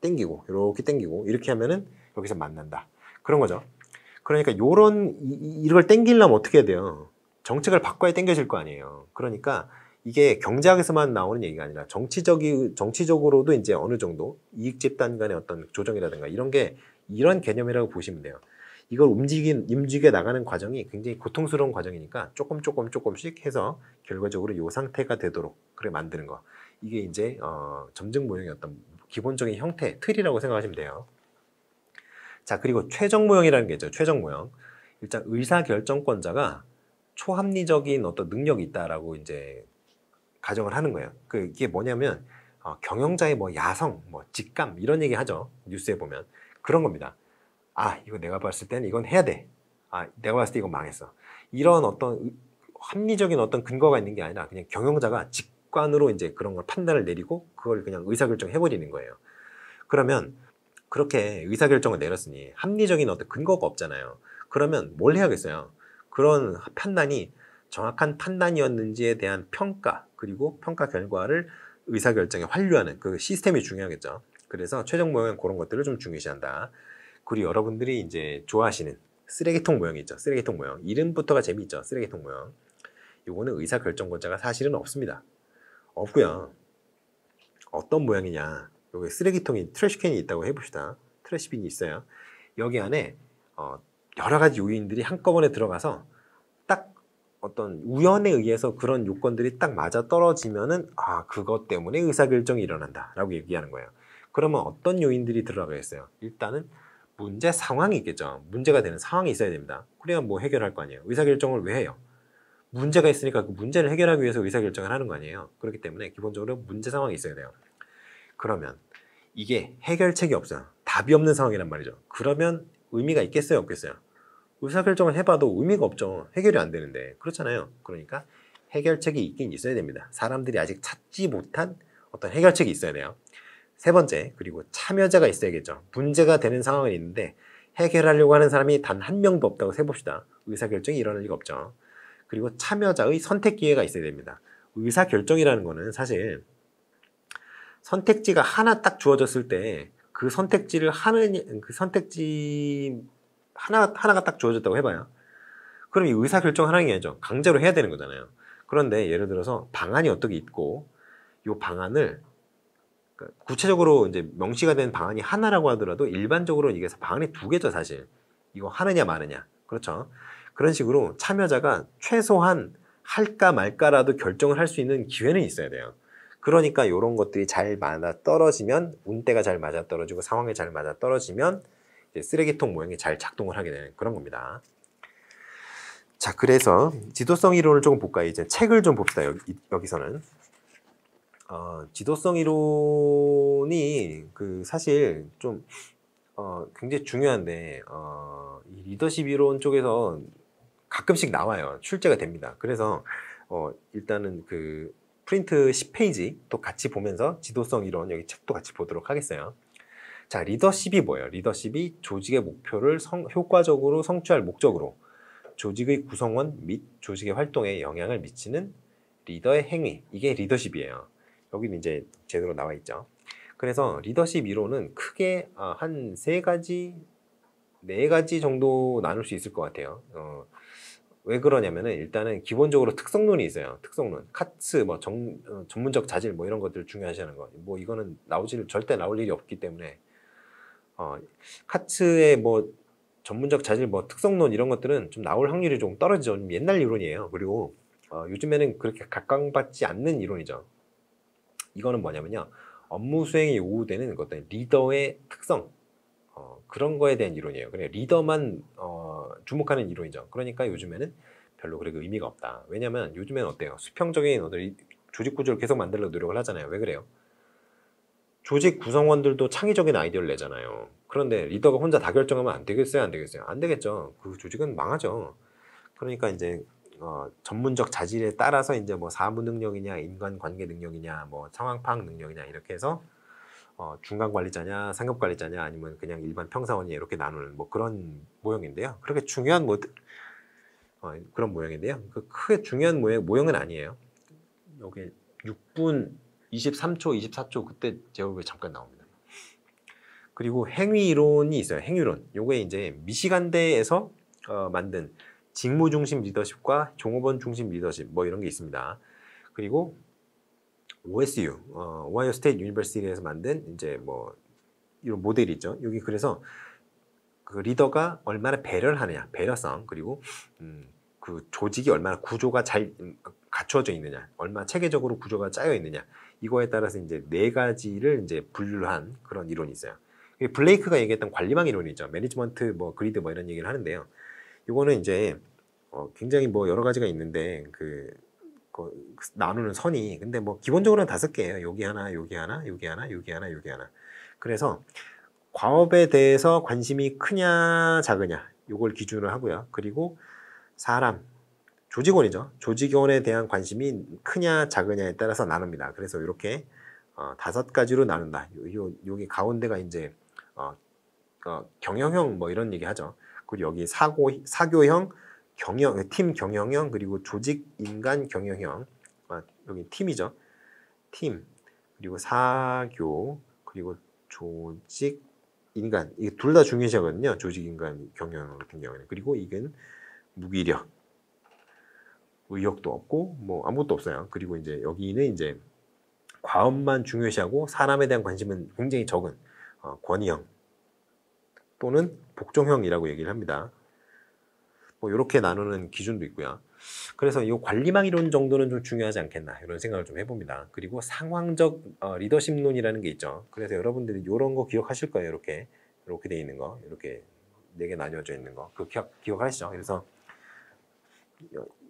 당기고, 이렇게 당기고, 이렇게 하면은 여기서 만난다. 그런 거죠. 그러니까 이걸 당기려면 어떻게 해야 돼요? 정책을 바꿔야 당겨질 거 아니에요. 그러니까 이게 경제학에서만 나오는 얘기가 아니라 정치적으로도 이제 어느 정도 이익 집단 간의 어떤 조정이라든가 이런 개념이라고 보시면 돼요. 이걸 움직여 나가는 과정이 굉장히 고통스러운 과정이니까 조금씩 해서 결과적으로 이 상태가 되도록 그래 만드는 거. 이게 이제 점증 모형의 어떤 기본적인 형태, 틀이라고 생각하시면 돼요. 자, 그리고 최종 모형이라는 게 있죠. 최종 모형. 일단 의사결정권자가 초합리적인 어떤 능력이 있다라고 이제 가정을 하는 거예요. 이게 뭐냐면 경영자의 뭐 야성, 뭐 직감 이런 얘기 하죠. 뉴스에 보면 그런 겁니다. 아, 이거 내가 봤을 때는 이건 해야 돼. 아, 내가 봤을 때 이건 망했어. 이런 어떤 합리적인 어떤 근거가 있는 게 아니라 그냥 경영자가 직관으로 이제 그런 걸 판단을 내리고 그걸 그냥 의사결정 해버리는 거예요. 그러면 그렇게 의사결정을 내렸으니 합리적인 어떤 근거가 없잖아요. 그러면 뭘 해야겠어요? 그런 판단이 정확한 판단이었는지에 대한 평가, 그리고 평가 결과를 의사결정에 환류하는 그 시스템이 중요하겠죠. 그래서 최종 모형은 그런 것들을 좀 중요시한다. 그리고 여러분들이 이제 좋아하시는 쓰레기통 모형이 있죠. 쓰레기통 모형. 이름부터가 재미있죠. 쓰레기통 모형. 요거는 의사결정권자가 사실은 없습니다. 없고요. 어떤 모양이냐. 여기 쓰레기통이 트래시캔이 있다고 해봅시다. 트래시빈이 있어요. 여기 안에 여러 가지 요인들이 한꺼번에 들어가서 딱 어떤 우연에 의해서 그런 요건들이 딱 맞아 떨어지면은 그것 때문에 의사결정이 일어난다 라고 얘기하는 거예요. 그러면 어떤 요인들이 들어가겠어요? 일단은 문제 상황이 있겠죠. 문제가 되는 상황이 있어야 됩니다. 그래야 뭐 해결할 거 아니에요. 의사결정을 왜 해요? 문제가 있으니까 그 문제를 해결하기 위해서 의사결정을 하는 거 아니에요. 그렇기 때문에 기본적으로 문제 상황이 있어야 돼요. 그러면 이게 해결책이 없어요. 답이 없는 상황이란 말이죠. 그러면 의미가 있겠어요? 없겠어요? 의사결정을 해봐도 의미가 없죠. 해결이 안 되는데. 그렇잖아요. 그러니까 해결책이 있긴 있어야 됩니다. 사람들이 아직 찾지 못한 어떤 해결책이 있어야 돼요. 세 번째, 그리고 참여자가 있어야겠죠. 문제가 되는 상황이 있는데 해결하려고 하는 사람이 단 한 명도 없다고 세봅시다. 의사결정이 일어날 리가 없죠. 그리고 참여자의 선택 기회가 있어야 됩니다. 의사결정이라는 거는 사실 선택지가 하나 딱 주어졌을 때 그 선택지를 하는 그 선택지 하나가 딱 주어졌다고 해봐요. 그럼 이 의사결정 하나는 게 아니죠. 강제로 해야 되는 거잖아요. 그런데 예를 들어서 방안이 어떻게 있고 이 방안을 구체적으로 이제 명시가 된 방안이 하나라고 하더라도 일반적으로 이게 방안이 두 개죠, 사실. 이거 하느냐 마느냐. 그렇죠. 그런 식으로 참여자가 최소한 할까 말까라도 결정을 할 수 있는 기회는 있어야 돼요. 그러니까 이런 것들이 잘 맞아 떨어지면, 운때가 잘 맞아 떨어지고 상황이 잘 맞아 떨어지면 이제 쓰레기통 모형이 잘 작동을 하게 되는 그런 겁니다. 자, 그래서 지도성 이론을 조금 볼까요? 이제 책을 좀 봅시다. 여기서는. 지도성 이론이 사실 좀 굉장히 중요한데 이 리더십 이론 쪽에서 가끔씩 나와요. 출제가 됩니다. 그래서 일단은 프린트 10페이지 또 같이 보면서 지도성 이론 여기 책도 같이 보도록 하겠어요. 자, 리더십이 뭐예요? 리더십이 조직의 목표를 효과적으로 성취할 목적으로 조직의 구성원 및 조직의 활동에 영향을 미치는 리더의 행위, 이게 리더십이에요. 여기는 이제 제대로 나와 있죠. 그래서 리더십 이론은 크게 한 3가지, 4가지 정도 나눌 수 있을 것 같아요. 왜 그러냐면은 일단은 기본적으로 특성론이 있어요. 특성론, 카츠, 전문적 자질 이런 것들 중요하시는 거. 이거는 절대 나올 일이 없기 때문에 카츠의 전문적 자질, 특성론 이런 것들은 좀 나올 확률이 좀 떨어지죠. 좀 옛날 이론이에요. 그리고 요즘에는 그렇게 각광받지 않는 이론이죠. 이거는 뭐냐면요, 업무 수행에 요구되는 어떤 리더의 특성, 그런 거에 대한 이론이에요. 그냥 리더만 주목하는 이론이죠. 그러니까 요즘에는 별로 그렇게 의미가 없다. 왜냐면 요즘에는 어때요? 수평적인 어떤 조직 구조를 계속 만들려고 노력을 하잖아요. 왜 그래요? 조직 구성원들도 창의적인 아이디어를 내잖아요. 그런데 리더가 혼자 다 결정하면 안 되겠어요? 안 되겠어요? 안 되겠죠. 그 조직은 망하죠. 그러니까 이제 전문적 자질에 따라서 이제 사무 능력이냐, 인간관계 능력이냐, 상황 파악 능력이냐 이렇게 해서 중간 관리자냐, 상급 관리자냐, 아니면 그냥 일반 평사원이냐 이렇게 나누는 그런 모형인데요. 그렇게 중요한 그런 모형인데요. 크게 중요한 모형은 아니에요. 여기 6분 23초, 24초 그때 제 얼굴에 잠깐 나옵니다. 그리고 행위 이론이 있어요. 행위론. 요게 이제 미시간대에서 만든 직무 중심 리더십과 종업원 중심 리더십 이런 게 있습니다. 그리고 OSU, 오하이오 스테이트 유니버시티에서 만든 이제 이런 모델이 있죠. 여기 그래서 그 리더가 얼마나 배려를 하느냐, 배려성, 그리고 그 조직이 얼마나 구조가 잘 갖추어져 있느냐, 얼마나 체계적으로 구조가 짜여 있느냐, 이거에 따라서 이제 4가지를 이제 분류한 그런 이론이 있어요. 블레이크가 얘기했던 관리망 이론이죠. 매니지먼트, 그리드 이런 얘기를 하는데요. 이거는 이제 굉장히 여러 가지가 있는데 나누는 선이, 근데 기본적으로는 5개예요. 여기 하나, 여기 하나, 여기 하나, 여기 하나, 여기 하나. 그래서 과업에 대해서 관심이 크냐 작으냐 요걸 기준으로 하고요. 그리고 사람, 조직원이죠. 조직원에 대한 관심이 크냐 작으냐에 따라서 나눕니다. 그래서 이렇게 5가지로 나눈다. 여기 가운데가 이제 경영형 이런 얘기 하죠. 그리고 여기 사교형, 팀 경영형, 그리고 조직 인간 경영형, 여기 팀이죠. 팀, 그리고 사교, 그리고 조직 인간, 이게 둘 다 중요시하거든요. 조직 인간 경영 같은 경우에는. 그리고 이건 무기력, 의욕도 없고 아무것도 없어요. 그리고 이제 여기는 이제 과업만 중요시하고 사람에 대한 관심은 굉장히 적은 권위형 또는 복종형이라고 얘기를 합니다. 이렇게 나누는 기준도 있고요. 그래서 이 관리망 이론 정도는 좀 중요하지 않겠나 이런 생각을 좀 해봅니다. 그리고 상황적 리더십론이라는 게 있죠. 그래서 여러분들이 이런 거 기억하실 거예요. 이렇게 돼 있는 거, 이렇게 4개 나뉘어져 있는 거, 기억하시죠? 그래서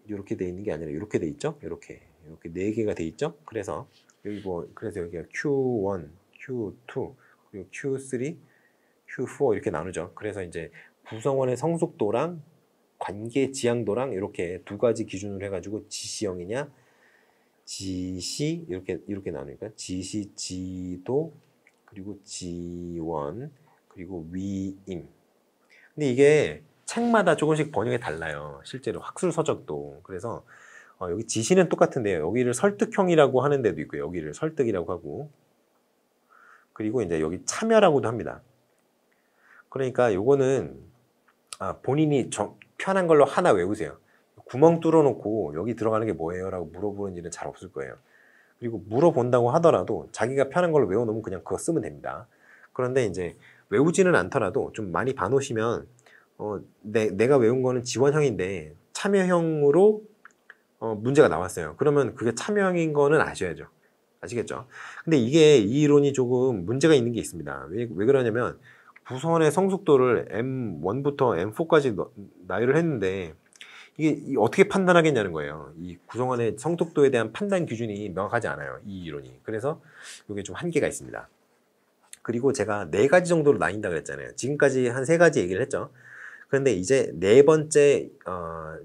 이렇게 돼 있는 게 아니라 이렇게 돼 있죠. 이렇게 4개가 돼 있죠. 그래서 여기 그래서 여기가 Q1, Q2, 그리고 Q3, Q4 이렇게 나누죠. 그래서 이제 구성원의 성숙도랑 관계 지향도랑 이렇게 두 가지 기준으로 해가지고 지시형이냐 지시 이렇게 나누니까 지시 지도 그리고 지원 그리고 위임. 근데 이게 책마다 조금씩 번역이 달라요. 실제로 학술 서적도. 그래서 여기 지시는 똑같은데요. 여기를 설득형이라고 하는 데도 있고요. 여기를 설득이라고 하고 그리고 이제 여기 참여라고도 합니다. 그러니까 요거는 본인이 편한 걸로 하나 외우세요. 구멍 뚫어놓고 여기 들어가는 게 뭐예요? 라고 물어보는 일은 잘 없을 거예요. 그리고 물어본다고 하더라도 자기가 편한 걸로 외워놓으면 그냥 그거 쓰면 됩니다. 그런데 이제 외우지는 않더라도 좀 많이 봐놓으시면 내가 외운 거는 지원형인데 참여형으로 문제가 나왔어요. 그러면 그게 참여형인 거는 아셔야죠. 아시겠죠? 근데 이 이론이 조금 문제가 있는 게 있습니다. 왜 그러냐면 구성원의 성숙도를 M1부터 M4까지 나열을 했는데 이게 어떻게 판단하겠냐는 거예요. 이 구성원의 성숙도에 대한 판단 기준이 명확하지 않아요. 이 이론이. 그래서 이게 좀 한계가 있습니다. 그리고 제가 4가지 정도로 나뉜다 그랬잖아요. 지금까지 한 3가지 얘기를 했죠. 그런데 이제 4번째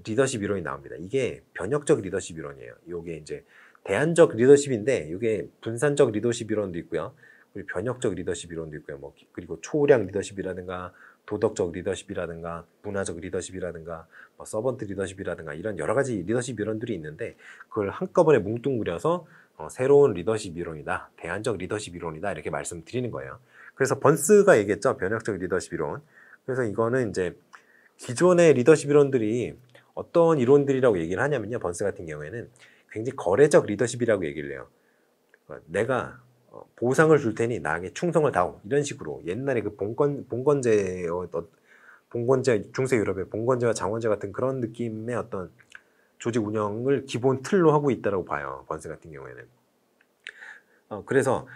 리더십 이론이 나옵니다. 이게 변혁적 리더십 이론이에요. 이게 이제 대안적 리더십인데 이게 분산적 리더십 이론도 있고요. 그리고 변혁적 리더십 이론도 있고요. 그리고 초우량 리더십이라든가 도덕적 리더십이라든가 문화적 리더십이라든가 서번트 리더십이라든가 이런 여러 가지 리더십 이론들이 있는데 그걸 한꺼번에 뭉뚱그려서 새로운 리더십 이론이다. 대안적 리더십 이론이다. 이렇게 말씀드리는 거예요. 그래서 번스가 얘기했죠. 변혁적 리더십 이론. 그래서 이거는 이제 기존의 리더십 이론들이 어떤 이론들이라고 얘기를 하냐면요. 번스 같은 경우에는 굉장히 거래적 리더십이라고 얘기를 해요. 내가 보상을 줄 테니 나에게 충성을 다오. 이런 식으로 옛날에 그 봉건제 중세 유럽의 봉건제와 장원제 같은 그런 느낌의 어떤 조직 운영을 기본 틀로 하고 있다고 봐요. 번스 같은 경우에는. 그래서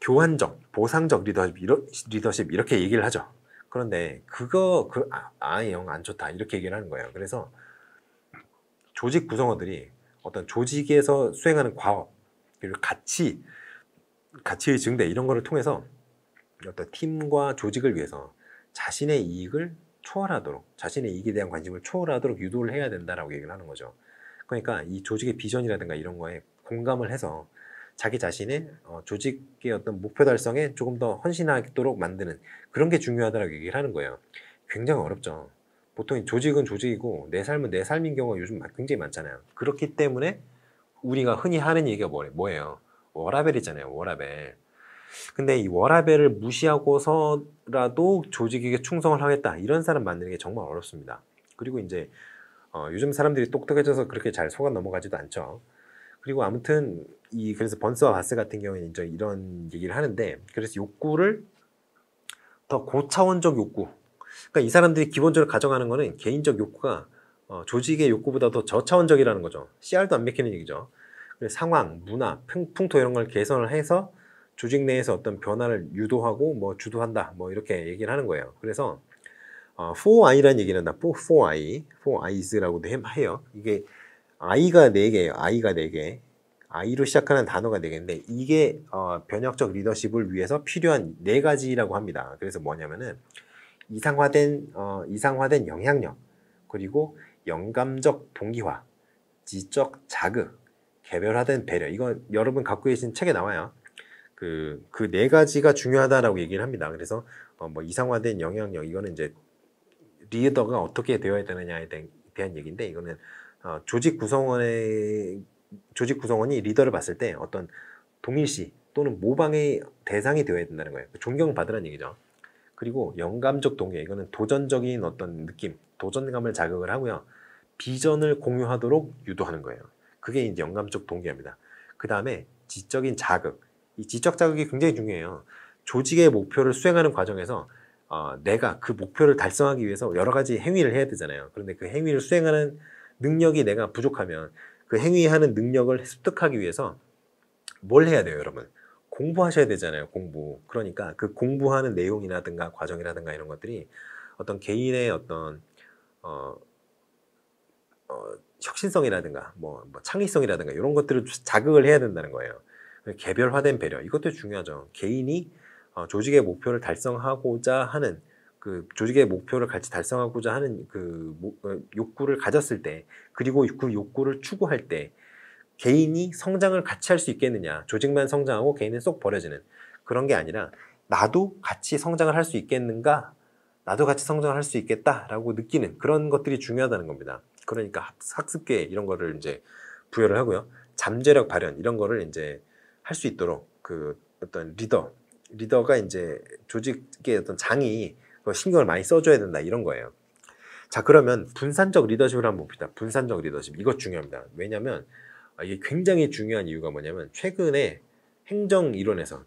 교환적, 보상적 리더십 이렇게 얘기를 하죠. 그런데 아예 영 안 좋다 이렇게 얘기를 하는 거예요. 그래서 조직 구성원들이 어떤 조직에서 수행하는 과업 그리고 가치의 증대 이런 거를 통해서 어떤 팀과 조직을 위해서 자신의 이익을 초월하도록 자신의 이익에 대한 관심을 초월하도록 유도를 해야 된다라고 얘기를 하는 거죠. 그러니까 이 조직의 비전이라든가 이런 거에 공감을 해서 자기 자신의 조직의 어떤 목표 달성에 조금 더 헌신하도록 만드는 그런 게 중요하다고 얘기를 하는 거예요. 굉장히 어렵죠. 보통 조직은 조직이고 내 삶은 내 삶인 경우가 요즘 굉장히 많잖아요. 그렇기 때문에 우리가 흔히 하는 얘기가 뭐예요? 워라밸이잖아요. 워라밸. 근데 이 워라밸을 무시하고서라도 조직에게 충성을 하겠다. 이런 사람 만드는 게 정말 어렵습니다. 그리고 이제 요즘 사람들이 똑똑해져서 그렇게 잘 속아 넘어가지도 않죠. 그리고 아무튼 그래서 번스와 바스 같은 경우에는 이제 이런 얘기를 하는데 그래서 욕구를 더 고차원적 욕구. 그러니까 이 사람들이 기본적으로 가정하는 거는 개인적 욕구가 조직의 욕구보다 더 저차원적이라는 거죠. 씨알도 안 맥히는 얘기죠. 그래서 상황, 문화, 풍토 이런 걸 개선을 해서 조직 내에서 어떤 변화를 유도하고 주도한다. 이렇게 얘기를 하는 거예요. 그래서 4I라는 얘기는 4Is라고도 해요. 이게 I가 4개예요. I가 4개. I로 시작하는 단어가 4개인데 이게 변혁적 리더십을 위해서 필요한 4가지라고 합니다. 그래서 뭐냐면은 이상화된 영향력, 그리고 영감적 동기화, 지적 자극, 개별화된 배려. 이거 여러분 갖고 계신 책에 나와요. 그 4가지가 중요하다라고 얘기를 합니다. 그래서 이상화된 영향력 이거는 이제 리더가 어떻게 되어야 되느냐에 대한 얘기인데 이거는 조직 구성원이 리더를 봤을 때 어떤 동일시 또는 모방의 대상이 되어야 된다는 거예요. 존경받으라는 얘기죠. 그리고 영감적 동기 이거는 도전적인 어떤 느낌, 도전감을 자극을 하고요. 비전을 공유하도록 유도하는 거예요. 그게 이제 영감적 동기입니다. 그 다음에 지적인 자극. 이 지적 자극이 굉장히 중요해요. 조직의 목표를 수행하는 과정에서 내가 그 목표를 달성하기 위해서 여러 가지 행위를 해야 되잖아요. 그런데 그 행위를 수행하는 능력이 내가 부족하면 그 행위하는 능력을 습득하기 위해서 뭘 해야 돼요, 여러분? 공부하셔야 되잖아요, 공부. 그러니까 그 공부하는 내용이라든가 과정이라든가 이런 것들이 어떤 개인의 어떤 혁신성이라든가 창의성이라든가 이런 것들을 자극을 해야 된다는 거예요. 개별화된 배려 이것도 중요하죠. 개인이 조직의 목표를 달성하고자 하는 그 조직의 목표를 같이 달성하고자 하는 그 욕구를 가졌을 때, 그리고 그 욕구를 추구할 때 개인이 성장을 같이 할 수 있겠느냐, 조직만 성장하고 개인은 쏙 버려지는 그런 게 아니라 나도 같이 성장을 할 수 있겠는가, 나도 같이 성장을 할 수 있겠다라고 느끼는 그런 것들이 중요하다는 겁니다. 그러니까 학습계 이런 거를 이제 부여를 하고요. 잠재력 발현 이런 거를 이제 할 수 있도록 그 어떤 리더가 이제 조직의 어떤 장이 신경을 많이 써줘야 된다 이런 거예요. 자, 그러면 분산적 리더십을 한번 봅시다. 분산적 리더십 이거 중요합니다. 왜냐하면 이게 굉장히 중요한 이유가 뭐냐면 최근에 행정 이론에서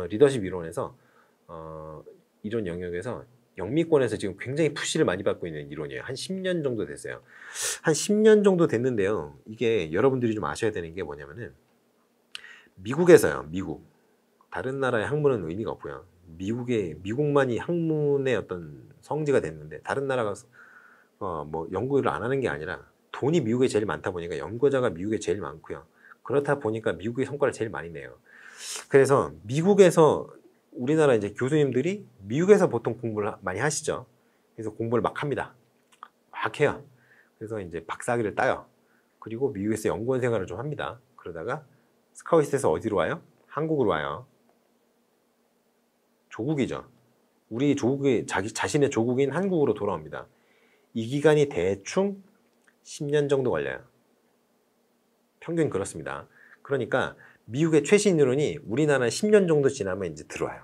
리더십 이론에서 이론 영역에서 영미권에서 지금 굉장히 푸시를 많이 받고 있는 이론이에요. 한 10년 정도 됐어요. 한 10년 정도 됐는데요. 이게 여러분들이 좀 아셔야 되는 게 뭐냐면은 미국에서요. 미국. 다른 나라의 학문은 의미가 없고요. 미국만이 학문의 어떤 성지가 됐는데 다른 나라가 뭐 연구를 안 하는 게 아니라 돈이 미국에 제일 많다 보니까 연구자가 미국에 제일 많고요. 그렇다 보니까 미국이 성과를 제일 많이 내요. 그래서 미국에서 우리나라 이제 교수님들이 미국에서 보통 공부를 많이 하시죠. 그래서 공부를 막 합니다. 막 해요. 그래서 이제 박사학위를 따요. 그리고 미국에서 연구원 생활을 좀 합니다. 그러다가 스카웃에서 어디로 와요? 한국으로 와요. 조국이죠. 우리 조국이 자신의 조국인 한국으로 돌아옵니다. 이 기간이 대충 10년 정도 걸려요. 평균 그렇습니다. 그러니까 미국의 최신 이론이 우리나라는 10년 정도 지나면 이제 들어와요.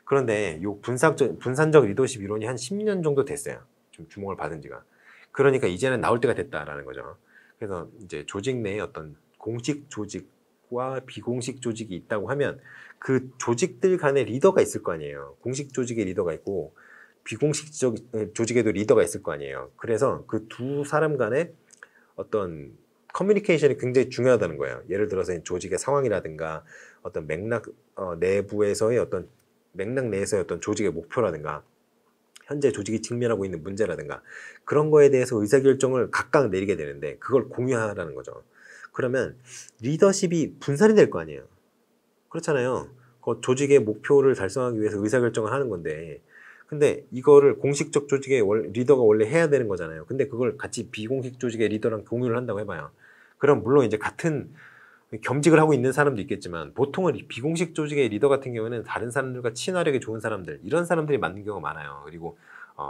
그런데 이 분산적 리더십 이론이 한 10년 정도 됐어요. 좀 주목을 받은 지가. 그러니까 이제는 나올 때가 됐다라는 거죠. 그래서 이제 조직 내에 어떤 공식 조직과 비공식 조직이 있다고 하면 그 조직들 간에 리더가 있을 거 아니에요. 공식 조직에 리더가 있고 비공식 조직에도 리더가 있을 거 아니에요. 그래서 그 두 사람 간에 어떤 커뮤니케이션이 굉장히 중요하다는 거예요. 예를 들어서 조직의 상황이라든가 어떤 내부에서의 어떤 맥락 내에서의 어떤 조직의 목표라든가 현재 조직이 직면하고 있는 문제라든가 그런 거에 대해서 의사결정을 각각 내리게 되는데 그걸 공유하라는 거죠. 그러면 리더십이 분산이 될 거 아니에요. 그렇잖아요. 그 조직의 목표를 달성하기 위해서 의사결정을 하는 건데 근데 이거를 공식적 조직의 리더가 원래 해야 되는 거잖아요. 근데 그걸 같이 비공식 조직의 리더랑 공유를 한다고 해봐요. 그럼 물론 이제 같은 겸직을 하고 있는 사람도 있겠지만 보통은 비공식 조직의 리더 같은 경우는 다른 사람들과 친화력이 좋은 사람들 이런 사람들이 맞는 경우가 많아요. 그리고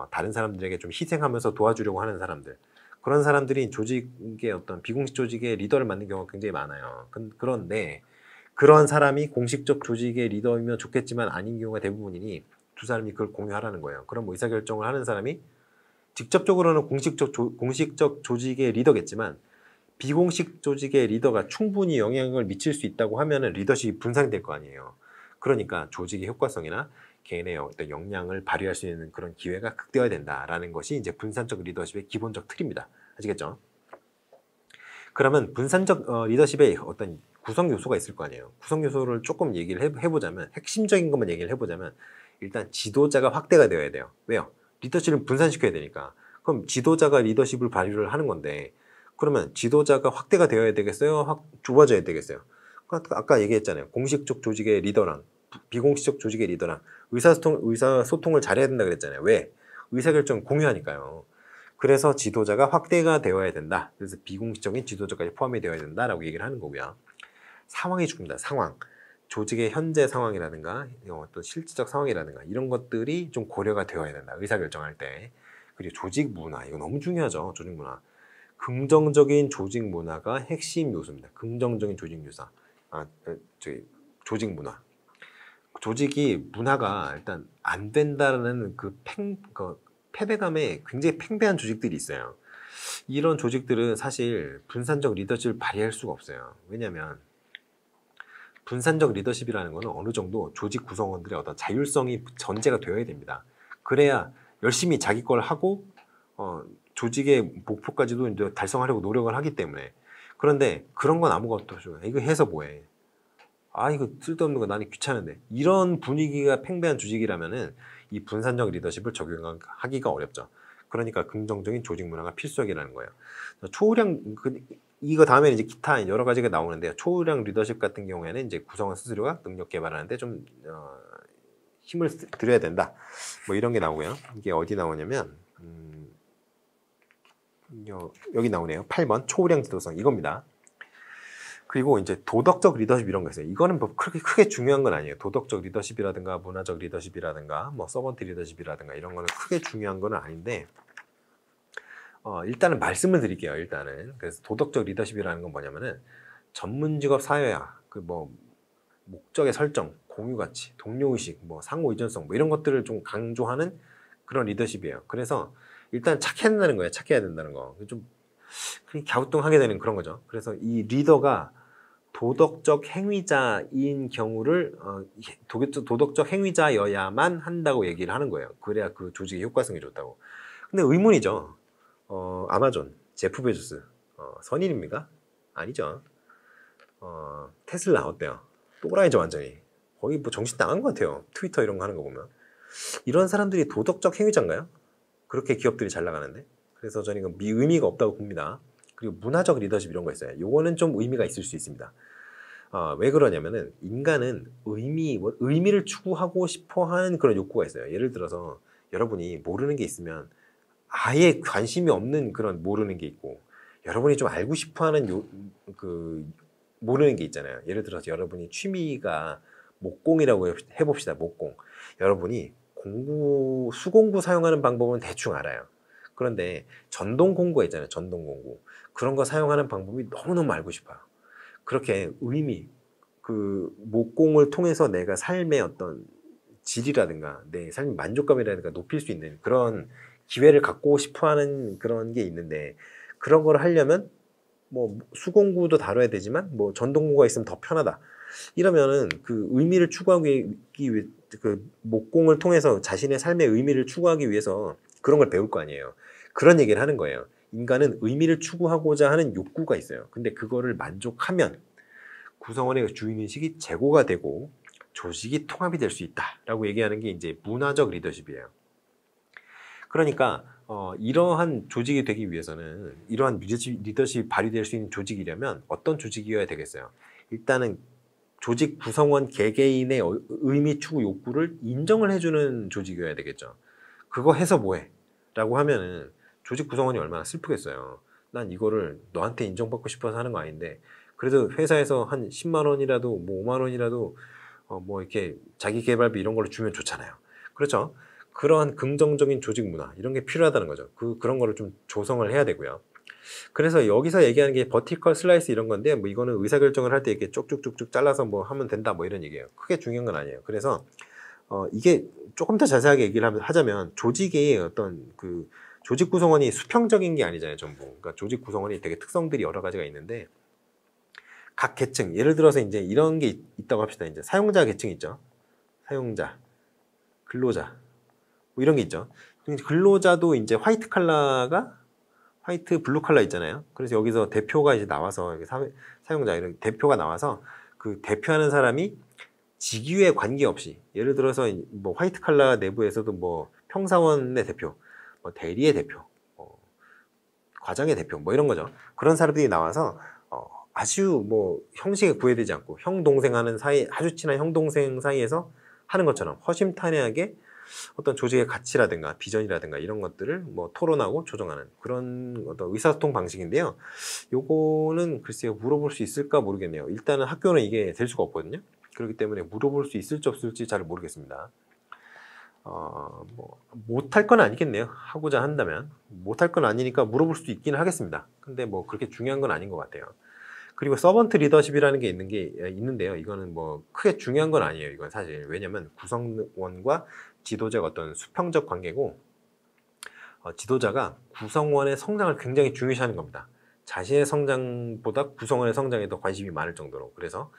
다른 사람들에게 좀 희생하면서 도와주려고 하는 사람들 그런 사람들이 조직의 어떤 비공식 조직의 리더를 맡는 경우가 굉장히 많아요. 그런데 그런 사람이 공식적 조직의 리더이면 좋겠지만 아닌 경우가 대부분이니 두 사람이 그걸 공유하라는 거예요. 그럼 의사결정을 하는 사람이 직접적으로는 공식적 조직의 리더겠지만 비공식 조직의 리더가 충분히 영향을 미칠 수 있다고 하면은 리더십이 분산이 될 거 아니에요. 그러니까 조직의 효과성이나 개인의 어떤 역량을 발휘할 수 있는 그런 기회가 극대화해야 된다라는 것이 이제 분산적 리더십의 기본적 틀입니다. 아시겠죠? 그러면 분산적 리더십의 어떤 구성 요소가 있을 거 아니에요. 구성 요소를 조금 얘기를 해보자면 핵심적인 것만 얘기를 해보자면 일단 지도자가 확대가 되어야 돼요. 왜요? 리더십을 분산시켜야 되니까. 그럼 지도자가 리더십을 발휘를 하는 건데 그러면 지도자가 확대가 되어야 되겠어요? 좁아져야 되겠어요? 아까 얘기했잖아요. 공식적 조직의 리더랑 비공식적 조직의 리더랑 의사소통을 잘해야 된다 그랬잖아요. 왜? 의사결정 공유하니까요. 그래서 지도자가 확대가 되어야 된다. 그래서 비공식적인 지도자까지 포함이 되어야 된다라고 얘기를 하는 거고요. 상황이 중요합니다. 상황. 조직의 현재 상황이라든가 어떤 실질적 상황이라든가 이런 것들이 좀 고려가 되어야 된다. 의사결정할 때. 그리고 조직 문화. 이거 너무 중요하죠. 조직 문화. 긍정적인 조직 문화가 핵심 요소입니다. 긍정적인 조직 조직 문화. 조직이 문화가 일단 안 된다는 그 패배감에 굉장히 팽배한 조직들이 있어요. 이런 조직들은 사실 분산적 리더십을 발휘할 수가 없어요. 왜냐하면 분산적 리더십이라는 것은 어느 정도 조직 구성원들의 어떤 자율성이 전제가 되어야 됩니다. 그래야 열심히 자기 걸 하고 조직의 목표까지도 이제 달성하려고 노력을 하기 때문에. 그런데 그런 건 아무것도 없어요. 이거 해서 뭐해? 이거 쓸데없는 거 나는 귀찮은데. 이런 분위기가 팽배한 조직이라면은 이 분산적 리더십을 적용하기가 어렵죠. 그러니까 긍정적인 조직 문화가 필수적이라는 거예요. 이거 다음에 이제 기타 여러 가지가 나오는데요. 초우량 리더십 같은 경우에는 이제 구성원 스스로가 능력 개발하는데 좀 힘을 들여야 된다. 뭐 이런 게 나오고요. 이게 어디 나오냐면 여기 나오네요. 8번 초우량 지도성 이겁니다. 그리고 이제 도덕적 리더십 이런 거 있어요. 이거는 뭐 크게 중요한 건 아니에요. 도덕적 리더십이라든가 문화적 리더십이라든가 뭐 서번트 리더십이라든가 이런 거는 크게 중요한 건 아닌데 일단은 말씀을 드릴게요. 일단은 그래서 도덕적 리더십이라는 건 뭐냐면은 전문 직업 사회화, 그 뭐 목적의 설정, 공유 가치, 동료 의식, 뭐 상호 의존성 뭐 이런 것들을 좀 강조하는 그런 리더십이에요. 그래서 일단 착해야 된다는 거예요. 착해야 된다는 거. 좀 갸우뚱하게 되는 그런 거죠. 그래서 이 리더가 도덕적 행위자인 경우를 도덕적 행위자여야만 한다고 얘기를 하는 거예요. 그래야 그 조직의 효과성이 좋다고. 근데 의문이죠. 아마존, 제프 베조스, 선인입니까? 아니죠. 테슬라 어때요? 또라이죠 완전히. 거의 뭐 정신 나간 것 같아요. 트위터 이런 거 하는 거 보면. 이런 사람들이 도덕적 행위자인가요? 그렇게 기업들이 잘 나가는데. 그래서 저는 이건 의미가 없다고 봅니다. 그리고 문화적 리더십 이런 거 있어요. 요거는 좀 의미가 있을 수 있습니다. 왜 그러냐면은 인간은 의미를 추구하고 싶어 하는 그런 욕구가 있어요. 예를 들어서 여러분이 모르는 게 있으면 아예 관심이 없는 그런 모르는 게 있고 여러분이 좀 알고 싶어 하는 모르는 게 있잖아요. 예를 들어서 여러분이 취미가 목공이라고 해봅시다. 목공. 여러분이 수공구 사용하는 방법은 대충 알아요. 그런데 전동공구 있잖아요. 전동공구. 그런 거 사용하는 방법이 너무너무 알고 싶어요. 그렇게 목공을 통해서 내가 삶의 어떤 질이라든가 내 삶의 만족감이라든가 높일 수 있는 그런 기회를 갖고 싶어 하는 그런 게 있는데 그런 걸 하려면 뭐 수공구도 다뤄야 되지만 뭐 전동구가 있으면 더 편하다. 이러면은 그 의미를 추구하기 위해 그 목공을 통해서 자신의 삶의 의미를 추구하기 위해서 그런 걸 배울 거 아니에요. 그런 얘기를 하는 거예요. 인간은 의미를 추구하고자 하는 욕구가 있어요. 근데 그거를 만족하면 구성원의 주인의식이 제고가 되고 조직이 통합이 될 수 있다라고 얘기하는 게 이제 문화적 리더십이에요. 그러니까 이러한 조직이 되기 위해서는 이러한 리더십이 발휘될 수 있는 조직이려면 어떤 조직이어야 되겠어요? 일단은 조직 구성원 개개인의 의미 추구 욕구를 인정을 해주는 조직이어야 되겠죠. 그거 해서 뭐해? 라고 하면은 조직 구성원이 얼마나 슬프겠어요. 난 이거를 너한테 인정받고 싶어서 하는 거 아닌데 그래도 회사에서 한 10만 원이라도 뭐 5만 원이라도 뭐 이렇게 자기 개발비 이런 걸로 주면 좋잖아요. 그렇죠? 그러한 긍정적인 조직 문화 이런 게 필요하다는 거죠. 그런 거를 좀 조성을 해야 되고요. 그래서 여기서 얘기하는 게 버티컬 슬라이스 이런 건데 뭐 이거는 의사결정을 할 때 이렇게 쭉쭉쭉쭉 잘라서 뭐 하면 된다 뭐 이런 얘기예요. 크게 중요한 건 아니에요. 그래서 이게 조금 더 자세하게 얘기를 하자면 조직의 어떤 조직 구성원이 수평적인 게 아니잖아요. 전부. 그러니까 조직 구성원이 되게 특성들이 여러 가지가 있는데 각 계층 예를 들어서 이제 이런 게 있다고 합시다. 이제 사용자 계층 있죠. 사용자, 근로자 뭐 이런 게 있죠. 근로자도 이제 화이트 블루 칼라 있잖아요. 그래서 여기서 대표가 이제 나와서 사용자 이런 대표가 나와서 그 대표하는 사람이 직위에 관계없이 예를 들어서 뭐 화이트 칼라 내부에서도 뭐 평사원의 대표, 뭐 대리의 대표, 과장의 대표 뭐 이런 거죠. 그런 사람들이 나와서 아주 뭐 형식에 구애되지 않고 형 동생 하는 사이 아주 친한 형 동생 사이에서 하는 것처럼 허심탄회하게 어떤 조직의 가치라든가 비전이라든가 이런 것들을 뭐 토론하고 조정하는 그런 어떤 의사소통 방식인데요. 요거는 글쎄요 물어볼 수 있을까 모르겠네요. 일단은 학교는 이게 될 수가 없거든요. 그렇기 때문에 물어볼 수 있을지 없을지 잘 모르겠습니다. 뭐 못할 건 아니겠네요. 하고자 한다면 못할 건 아니니까 물어볼 수도 있기는 하겠습니다. 근데 뭐 그렇게 중요한 건 아닌 것 같아요. 그리고 서번트 리더십이라는 게 있는데요. 이거는 뭐 크게 중요한 건 아니에요. 이건 사실 왜냐면 구성원과 지도자가 어떤 수평적 관계고 지도자가 구성원의 성장을 굉장히 중요시하는 겁니다. 자신의 성장보다 구성원의 성장에 더 관심이 많을 정도로. 그래서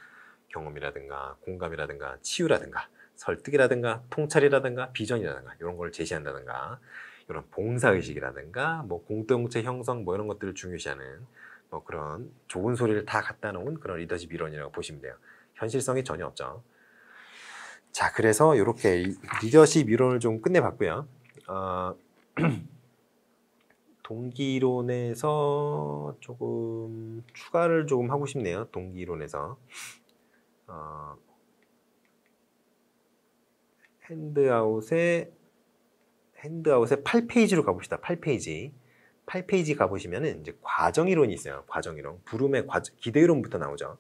경험이라든가 공감이라든가 치유라든가 설득이라든가 통찰이라든가 비전이라든가 이런 걸 제시한다든가 이런 봉사의식이라든가 뭐 공동체 형성 뭐 이런 것들을 중요시하는 뭐 그런 좋은 소리를 다 갖다 놓은 그런 리더십 이론이라고 보시면 돼요. 현실성이 전혀 없죠. 자, 그래서 이렇게 리더십 이론을 좀 끝내봤고요. 동기이론에서 조금 추가를 조금 하고 싶네요. 동기이론에서 핸드아웃의 8페이지로 가봅시다. 8페이지. 8페이지 가보시면은 이제 과정이론이 있어요. 과정이론. 부름의 기대이론부터 나오죠.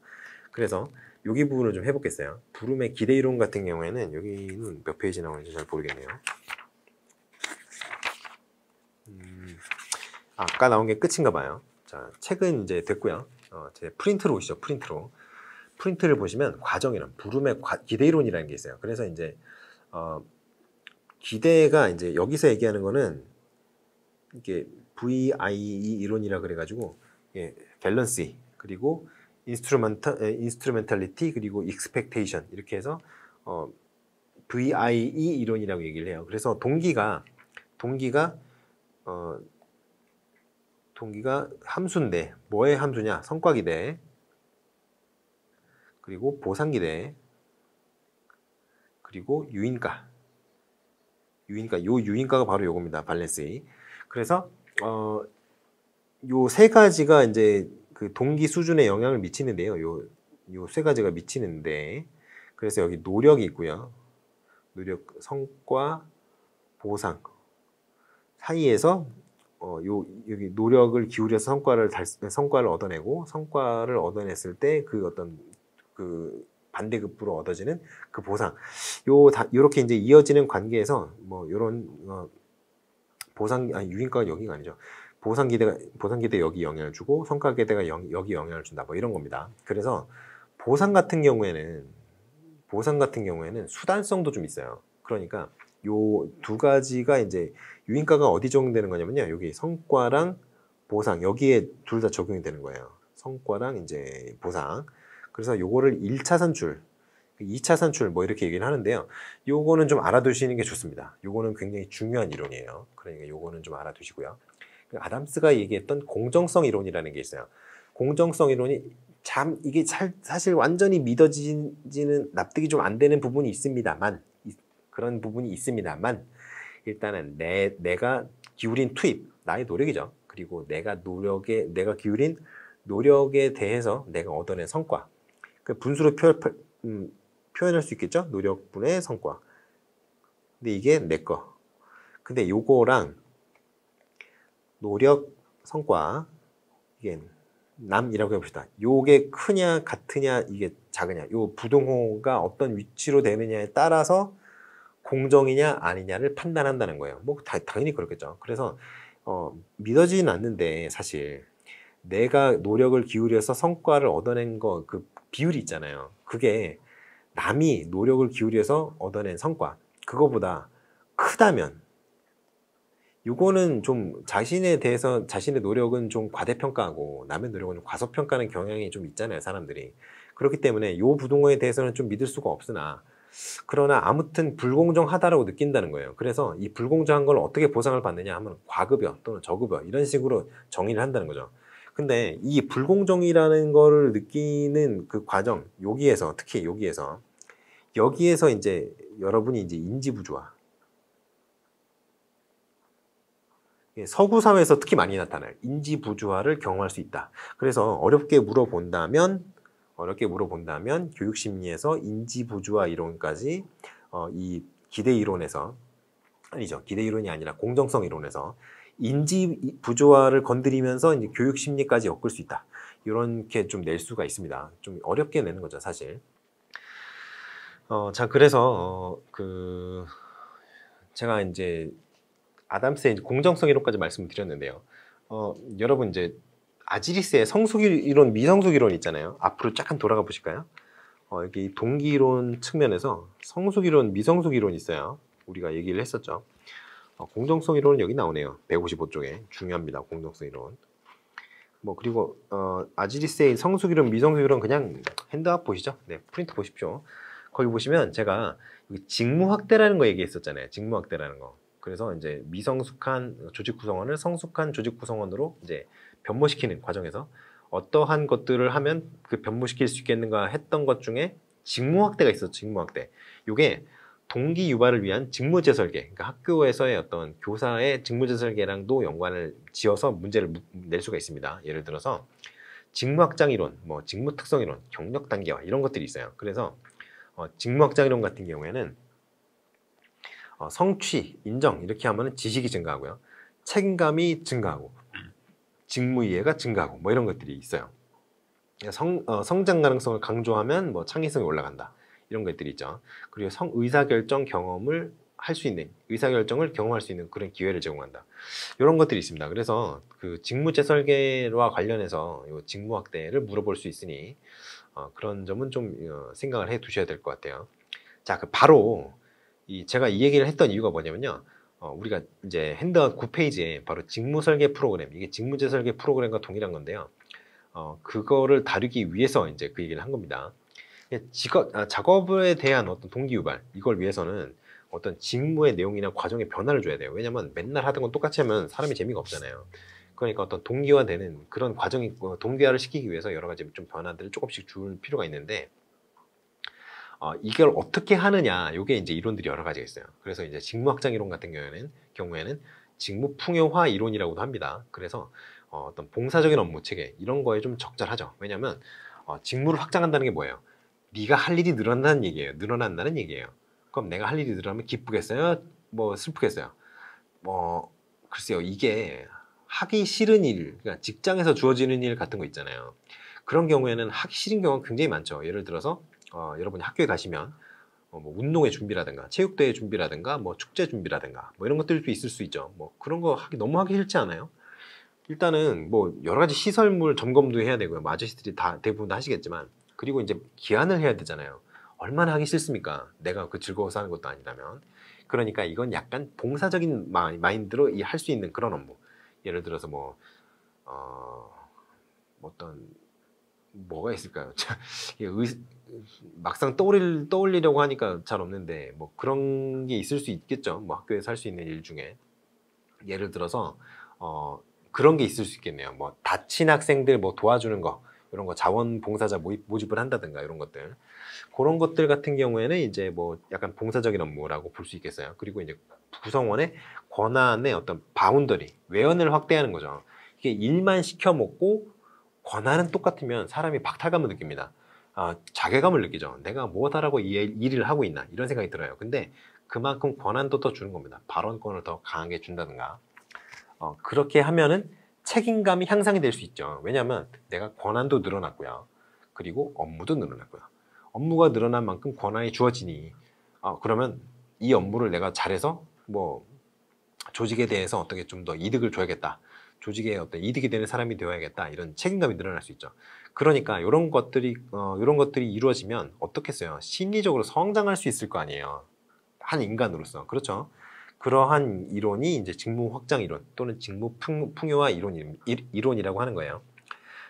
그래서 여기 부분을 좀 해보겠어요. 부름의 기대이론 같은 경우에는 여기는 몇 페이지 나오는지 잘 모르겠네요. 아까 나온 게 끝인가 봐요. 자, 책은 이제 됐고요. 제 프린트로 오시죠. 프린트로. 프린트를 보시면 과정이론, 부름의 기대이론이라는 게 있어요. 그래서 이제 기대가 이제 여기서 얘기하는 거는 이게 VIE 이론이라 그래가지고 밸런시 그리고 인스트루멘탈리티 그리고 익스펙테이션 이렇게 해서 VIE 이론이라고 얘기를 해요. 그래서 동기가 함수인데 뭐의 함수냐? 성과기대 그리고 보상기대 그리고 유인가 요 유인가가 바로 요겁니다. 밸런시. 그래서 요 세 가지가 이제 그 동기 수준에 영향을 미치는데요. 요 세 가지가 미치는데 그래서 여기 노력이 있고요. 노력, 성과, 보상 사이에서 여기 노력을 기울여서 성과를 얻어내고 성과를 얻어냈을 때 그 어떤 그 반대급부로 얻어지는 그 보상 요렇게 이제 이어지는 관계에서 뭐 요런 유인가가 여기가 아니죠. 보상 기대 여기 영향을 주고 성과 기대가 여기 영향을 준다. 뭐 이런 겁니다. 그래서 보상 같은 경우에는 수단성도 좀 있어요. 그러니까 요 두 가지가 이제 유인가가 어디 적용되는 거냐면요. 여기 성과랑 보상 여기에 둘 다 적용이 되는 거예요. 성과랑 이제 보상. 그래서 요거를 1차 산출, 2차 산출 뭐 이렇게 얘기를 하는데요. 요거는 좀 알아두시는 게 좋습니다. 요거는 굉장히 중요한 이론이에요. 그러니까 요거는 좀 알아두시고요. 아담스가 얘기했던 공정성 이론이라는 게 있어요. 공정성 이론이 이게 사실 완전히 믿어지지는 납득이 좀 안 되는 부분이 있습니다만 그런 부분이 있습니다만 일단은 내가 기울인 투입, 나의 노력이죠. 그리고 내가 기울인 노력에 대해서 내가 얻어낸 성과 그 분수로 표현할 수 있겠죠? 노력분의 성과. 근데 이게 내 거. 근데 요거랑 노력, 성과 이게 남이라고 해봅시다. 요게 크냐 같으냐 이게 작으냐 요 부등호가 어떤 위치로 되느냐에 따라서 공정이냐 아니냐를 판단한다는 거예요. 뭐 당연히 그렇겠죠. 그래서 믿어지진 않는데 사실 내가 노력을 기울여서 성과를 얻어낸 거 그 비율이 있잖아요. 그게 남이 노력을 기울여서 얻어낸 성과 그거보다 크다면 요거는 좀 자신의 노력은 좀 과대평가하고 남의 노력은 좀 과소평가하는 경향이 좀 있잖아요, 사람들이. 그렇기 때문에 요 부등호에 대해서는 좀 믿을 수가 없으나 그러나 아무튼 불공정하다라고 느낀다는 거예요. 그래서 이 불공정한 걸 어떻게 보상을 받느냐 하면 과급여 또는 저급여 이런 식으로 정의를 한다는 거죠. 근데 이 불공정이라는 거를 느끼는 그 과정, 특히 여기에서 이제 여러분이 이제 인지부조화 서구 사회에서 특히 많이 나타나요. 인지부조화를 경험할 수 있다. 그래서 어렵게 물어본다면 교육심리에서 인지부조화 이론까지 이 기대이론에서 기대이론이 아니라 공정성 이론에서 인지부조화를 건드리면서 이제 교육심리까지 엮을 수 있다. 이렇게 좀 낼 수가 있습니다. 좀 어렵게 내는 거죠, 사실. 자, 그래서 제가 이제 아담스의 공정성 이론까지 말씀을 드렸는데요. 여러분 이제 아지리스의 성숙 이론, 미성숙 이론 있잖아요. 앞으로 잠깐 돌아가 보실까요? 여기 동기 이론 측면에서 성숙 이론, 미성숙 이론이 있어요. 우리가 얘기를 했었죠. 공정성 이론은 여기 나오네요. 155쪽에 중요합니다. 공정성 이론. 그리고 아지리스의 성숙 이론, 미성숙 이론 그냥 핸드아웃 보시죠. 네, 프린트 보십시오. 거기 보시면 제가 직무 확대라는 거 얘기했었잖아요. 직무 확대라는 거. 그래서 이제 미성숙한 조직 구성원을 성숙한 조직 구성원으로 이제 변모시키는 과정에서 어떠한 것들을 하면 그 변모시킬 수 있겠는가 했던 것 중에 직무 확대가 있었죠. 직무 확대. 이게 동기 유발을 위한 직무제 설계. 그러니까 학교에서의 어떤 교사의 직무제 설계랑도 연관을 지어서 문제를 낼 수가 있습니다. 예를 들어서 직무 확장 이론, 직무 특성 이론, 경력 단계화 이런 것들이 있어요. 그래서 직무 확장 이론 같은 경우에는 성취, 인정 이렇게 하면 지식이 증가하고요. 책임감이 증가하고 직무 이해가 증가하고 뭐 이런 것들이 있어요. 성장 가능성을 강조하면 뭐 창의성이 올라간다. 이런 것들이 있죠. 그리고 의사결정 경험을 할 수 있는, 의사결정을 경험할 수 있는 그런 기회를 제공한다. 이런 것들이 있습니다. 그래서 그 직무제 설계와 관련해서 이 직무 확대를 물어볼 수 있으니 그런 점은 좀 생각을 해 두셔야 될 것 같아요. 자, 바로 제가 이 얘기를 했던 이유가 뭐냐면요. 우리가 이제 핸드아웃 9페이지에 바로 직무 설계 프로그램, 이게 직무제 설계 프로그램과 동일한 건데요. 그거를 다루기 위해서 이제 그 얘기를 한 겁니다. 작업에 대한 어떤 동기 유발, 이걸 위해서는 어떤 직무의 내용이나 과정에 변화를 줘야 돼요. 왜냐면 맨날 하던 건 똑같이 하면 사람이 재미가 없잖아요. 그러니까 어떤 동기화되는 그런 과정이 동기화를 시키기 위해서 여러 가지 좀 변화들을 조금씩 줄 필요가 있는데 이걸 어떻게 하느냐, 이게 이제 이론들이 여러 가지가 있어요. 그래서 이제 직무 확장 이론 같은 경우에는 직무 풍요화 이론이라고도 합니다. 그래서 어떤 봉사적인 업무 체계 이런 거에 좀 적절하죠. 왜냐하면 직무를 확장한다는 게 뭐예요? 네가 할 일이 늘어난다는 얘기예요. 늘어난다는 얘기예요. 그럼 내가 할 일이 늘어나면 기쁘겠어요? 뭐 슬프겠어요? 글쎄요. 이게 하기 싫은 일, 그러니까 직장에서 주어지는 일 같은 거 있잖아요. 그런 경우에는 하기 싫은 경우가 굉장히 많죠. 예를 들어서 여러분이 학교에 가시면 뭐 운동회 준비라든가 체육대회 준비라든가 뭐 축제 준비라든가 뭐 이런 것들도 있을 수 있죠. 뭐 그런 거 너무 하기 싫지 않아요? 일단은 뭐 여러 가지 시설물 점검도 해야 되고요. 뭐 아저씨들이 다 대부분 다 하시겠지만, 그리고 이제 기한을 해야 되잖아요. 얼마나 하기 싫습니까? 내가 그 즐거워서 하는 것도 아니라면. 그러니까 이건 약간 봉사적인 마인드로 할 수 있는 그런 업무. 예를 들어서 어떤 뭐가 있을까요? 막상 떠올리려고 하니까 잘 없는데 뭐 그런 게 있을 수 있겠죠. 뭐 학교에서 할 수 있는 일 중에 예를 들어서 그런 게 있을 수 있겠네요. 뭐 다친 학생들 뭐 도와주는 거, 이런 거 자원봉사자 모집을 한다든가 이런 것들, 그런 것들 같은 경우에는 이제 뭐 약간 봉사적인 업무라고 볼 수 있겠어요. 그리고 이제 구성원의 권한의 어떤 바운더리, 외연을 확대하는 거죠. 이게 일만 시켜 먹고 권한은 똑같으면 사람이 박탈감을 느낍니다. 자괴감을 느끼죠. 내가 무엇하라고 이 일을 하고 있나, 이런 생각이 들어요. 근데 그만큼 권한도 더 주는 겁니다. 발언권을 더 강하게 준다든가. 그렇게 하면은 책임감이 향상이 될 수 있죠. 왜냐하면 내가 권한도 늘어났고요. 그리고 업무도 늘어났고요. 업무가 늘어난 만큼 권한이 주어지니 그러면 이 업무를 내가 잘해서 뭐 조직에 대해서 어떻게 좀 더 이득을 줘야겠다. 조직에 어떤 이득이 되는 사람이 되어야겠다. 이런 책임감이 늘어날 수 있죠. 그러니까 이런 것들이 이루어지면 어떻겠어요? 심리적으로 성장할 수 있을 거 아니에요. 한 인간으로서. 그렇죠? 그러한 이론이 이제 직무 확장 이론 또는 직무 풍요화 이론이라고 하는 거예요.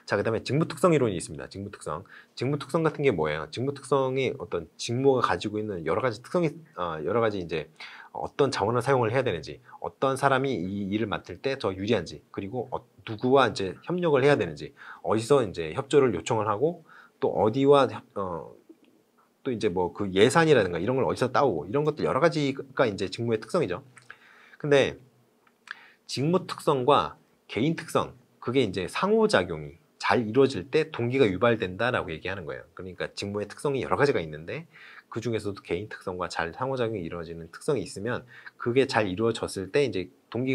자, 그다음에 직무 특성 이론이 있습니다. 직무 특성. 직무 특성 같은 게 뭐예요? 직무 특성이 어떤 직무가 가지고 있는 여러 가지 특성이 여러 가지 이제 어떤 자원을 사용을 해야 되는지, 어떤 사람이 이 일을 맡을 때 더 유리한지, 그리고 누구와 이제 협력을 해야 되는지, 어디서 이제 협조를 요청을 하고 또 어디와 또 이제 뭐 그 예산이라든가 이런 걸 어디서 따오고, 이런 것들 여러 가지가 이제 직무의 특성이죠. 근데 직무 특성과 개인 특성, 그게 이제 상호작용이 잘 이루어질 때 동기가 유발된다라고 얘기하는 거예요. 그러니까 직무의 특성이 여러 가지가 있는데 그 중에서도 개인 특성과 잘 상호작용이 이루어지는 특성이 있으면 그게 잘 이루어졌을 때 이제 동기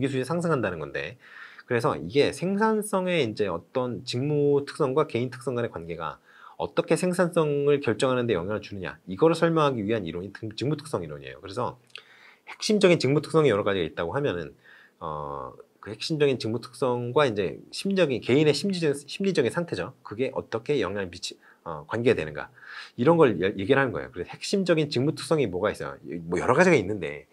수준이 상승한다는 건데, 그래서 이게 생산성의 이제 어떤 직무 특성과 개인 특성 간의 관계가 어떻게 생산성을 결정하는 데 영향을 주느냐, 이거를 설명하기 위한 이론이 직무 특성 이론이에요. 그래서 핵심적인 직무 특성이 여러 가지가 있다고 하면은 그 핵심적인 직무 특성과 이제 개인의 심리적인 상태죠. 그게 어떻게 영향을 관계가 되는가, 이런 걸 얘기를 하는 거예요. 그래서 핵심적인 직무 특성이 뭐가 있어요? 뭐 여러 가지가 있는데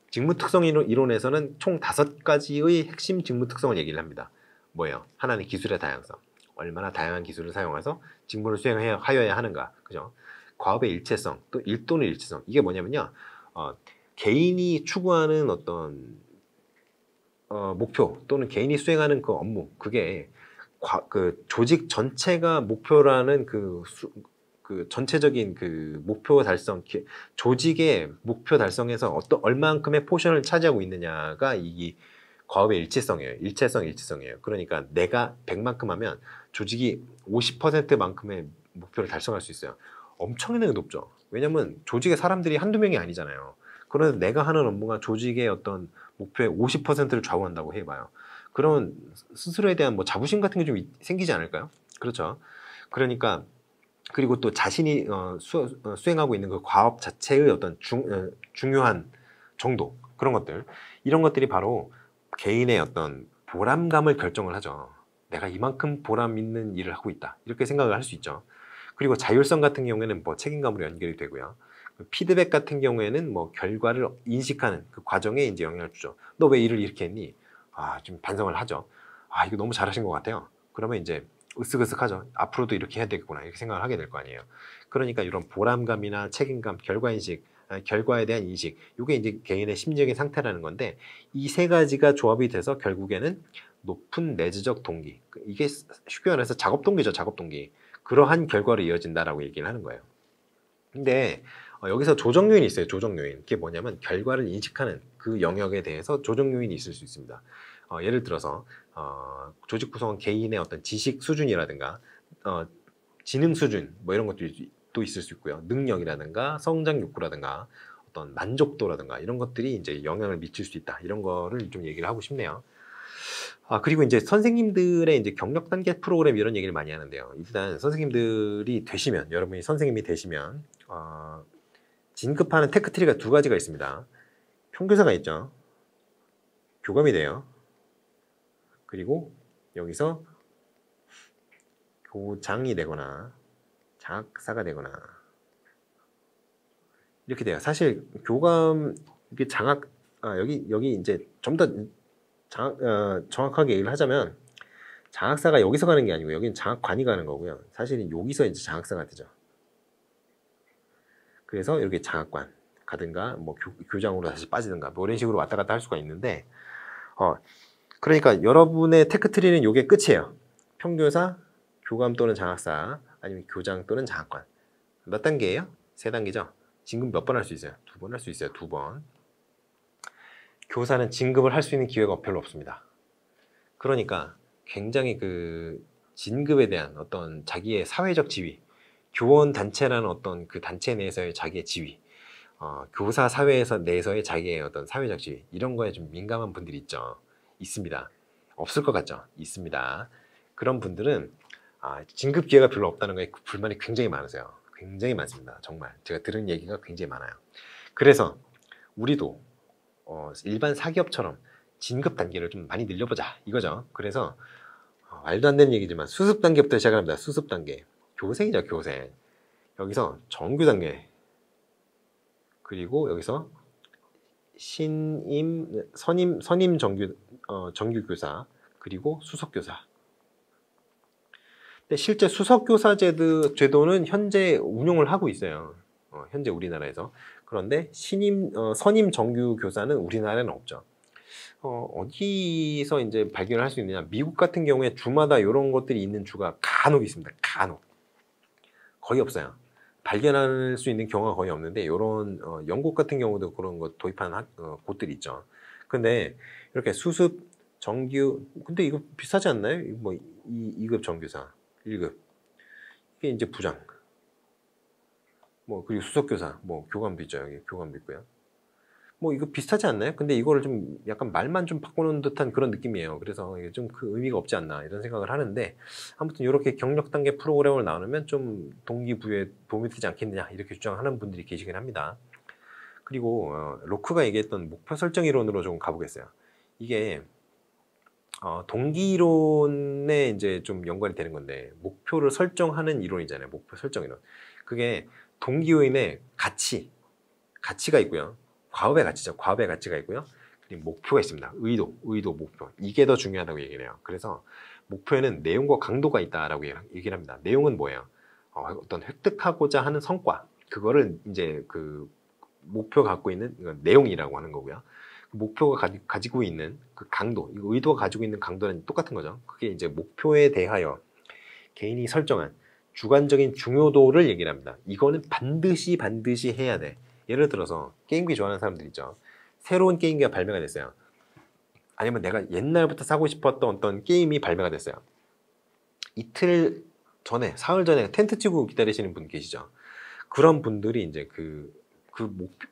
직무 특성 이론에서는 총 5가지의 핵심 직무 특성을 얘기를 합니다. 뭐예요? 하나는 기술의 다양성. 얼마나 다양한 기술을 사용해서 직무를 수행하여야 하는가, 그죠? 과업의 일체성, 또 일 또는 일체성. 이게 뭐냐면요, 개인이 추구하는 어떤 목표 또는 개인이 수행하는 그 업무, 그게 그 조직 전체가 목표라는 그 전체적인 그 목표 달성, 조직의 목표 달성에서 얼만큼의 포션을 차지하고 있느냐가 이 과업의 일체성이에요. 일체성이에요. 그러니까 내가 100만큼 하면 조직이 50%만큼의 목표를 달성할 수 있어요. 엄청나게 높죠. 왜냐면 조직의 사람들이 한두 명이 아니잖아요. 그런데 내가 하는 업무가 조직의 어떤 목표의 50%를 좌우한다고 해봐요. 그러면 스스로에 대한 뭐 자부심 같은 게 좀 생기지 않을까요? 그렇죠. 그러니까 그리고 또 자신이 수행하고 있는 그 과업 자체의 어떤 중요한 정도, 그런 것들, 이런 것들이 바로 개인의 어떤 보람감을 결정을 하죠. 내가 이만큼 보람 있는 일을 하고 있다, 이렇게 생각을 할 수 있죠. 그리고 자율성 같은 경우에는 뭐 책임감으로 연결이 되고요. 피드백 같은 경우에는 뭐 결과를 인식하는 그 과정에 이제 영향을 주죠. 너 왜 일을 이렇게 했니? 아, 좀 반성을 하죠. 아, 이거 너무 잘하신 것 같아요. 그러면 이제 으쓱으쓱하죠. 앞으로도 이렇게 해야 되겠구나, 이렇게 생각을 하게 될 거 아니에요. 그러니까 이런 보람감이나 책임감, 결과인식, 결과에 대한 인식, 이게 이제 개인의 심리적인 상태라는 건데, 이 세 가지가 조합이 돼서 결국에는 높은 내재적 동기, 이게 쉽게 말해서 작업 동기죠. 작업 동기. 그러한 결과로 이어진다라고 얘기를 하는 거예요. 근데 여기서 조정 요인이 있어요. 조정 요인. 그게 뭐냐면 결과를 인식하는 그 영역에 대해서 조정 요인이 있을 수 있습니다. 예를 들어서 조직 구성원 개인의 어떤 지식 수준이라든가 지능 수준, 뭐 이런 것들이 또 있을 수 있고요. 능력이라든가 성장 욕구라든가 어떤 만족도라든가 이런 것들이 이제 영향을 미칠 수 있다, 이런 거를 좀 얘기를 하고 싶네요. 그리고 이제 선생님들의 이제 경력 단계 프로그램, 이런 얘기를 많이 하는데요. 일단 선생님들이 되시면, 여러분이 선생님이 되시면 진급하는 테크트리가 두 가지가 있습니다. 평교사가 있죠. 교감이 돼요. 그리고 여기서 교장이 되거나 장학사가 되거나 이렇게 돼요. 사실 교감, 이게 장학, 여기 이제 좀 더 정확하게 얘기를 하자면, 장학사가 여기서 가는 게 아니고 여기는 장학관이 가는 거고요. 사실은 여기서 이제 장학사가 되죠. 그래서 이렇게 장학관 가든가 뭐 교장으로 다시 빠지든가 뭐 이런 식으로 왔다 갔다 할 수가 있는데, 그러니까 여러분의 테크트리는 이게 끝이에요. 평교사, 교감 또는 장학사, 아니면 교장 또는 장학관. 몇 단계예요? 3단계죠. 진급 몇 번 할 수 있어요? 2번 할 수 있어요. 2번. 교사는 진급을 할 수 있는 기회가 별로 없습니다. 그러니까 굉장히 그 진급에 대한 어떤 자기의 사회적 지위, 교원 단체라는 어떤 그 단체 내에서의 자기의 지위, 교사 사회에서 내에서의 자기의 어떤 사회적 지위, 이런 거에 좀 민감한 분들이 있죠. 있습니다. 없을 것 같죠? 있습니다. 그런 분들은 진급 기회가 별로 없다는 거에 불만이 굉장히 많으세요. 굉장히 많습니다. 정말 제가 들은 얘기가 굉장히 많아요. 그래서 우리도 일반 사기업처럼 진급 단계를 좀 많이 늘려보자, 이거죠. 그래서 말도 안 되는 얘기지만 수습 단계부터 시작합니다. 수습 단계. 교생이죠, 교생. 여기서 정규 단계, 그리고 여기서 선임 정규 교사, 그리고 수석 교사. 근데 실제 수석 교사 제도는 현재 운용을 하고 있어요. 현재 우리나라에서. 그런데 선임 정규 교사는 우리나라에는 없죠. 어디서 이제 발견을 할 수 있느냐? 미국 같은 경우에 주마다 이런 것들이 있는 주가 간혹 있습니다. 간혹. 거의 없어요. 발견할 수 있는 경우가 거의 없는데, 이런 영국 같은 경우도 그런 거 도입한 곳들이 있죠. 근데 이렇게 수습 정규, 근데 이거 비슷하지 않나요? 뭐 2급 정규사, 1급, 이게 이제 부장, 뭐 그리고 수석교사, 뭐 교감도 있죠. 여기 교감도 있고요. 뭐 이거 비슷하지 않나요? 근데 이거를 좀 약간 말만 좀 바꾸는 듯한 그런 느낌이에요. 그래서 이게 좀 그 의미가 없지 않나, 이런 생각을 하는데, 아무튼 이렇게 경력 단계 프로그램을 나누면 좀 동기부여에 도움이 되지 않겠느냐, 이렇게 주장하는 분들이 계시긴 합니다. 그리고 로크가 얘기했던 목표 설정 이론으로 좀 가보겠어요. 이게 동기 이론에 이제 좀 연관이 되는 건데, 목표를 설정하는 이론이잖아요. 목표 설정 이론. 그게 동기 요인에 가치가 있고요. 과업의 가치죠. 과업의 가치가 있고요. 그리고 목표가 있습니다. 의도, 목표. 이게 더 중요하다고 얘기를 해요. 그래서 목표에는 내용과 강도가 있다라고 얘기를 합니다. 내용은 뭐예요? 어떤 획득하고자 하는 성과. 그거를 이제 그 목표가 갖고 있는 내용이라고 하는 거고요. 목표가 가지고 있는 그 강도, 의도가 가지고 있는 강도는 똑같은 거죠. 그게 이제 목표에 대하여 개인이 설정한 주관적인 중요도를 얘기를 합니다. 이거는 반드시 해야 돼. 예를 들어서 게임기 좋아하는 사람들 있죠. 새로운 게임기가 발매가 됐어요. 아니면 내가 옛날부터 사고 싶었던 어떤 게임이 발매가 됐어요. 이틀 전에, 사흘 전에 텐트 치고 기다리시는 분 계시죠. 그런 분들이 이제 그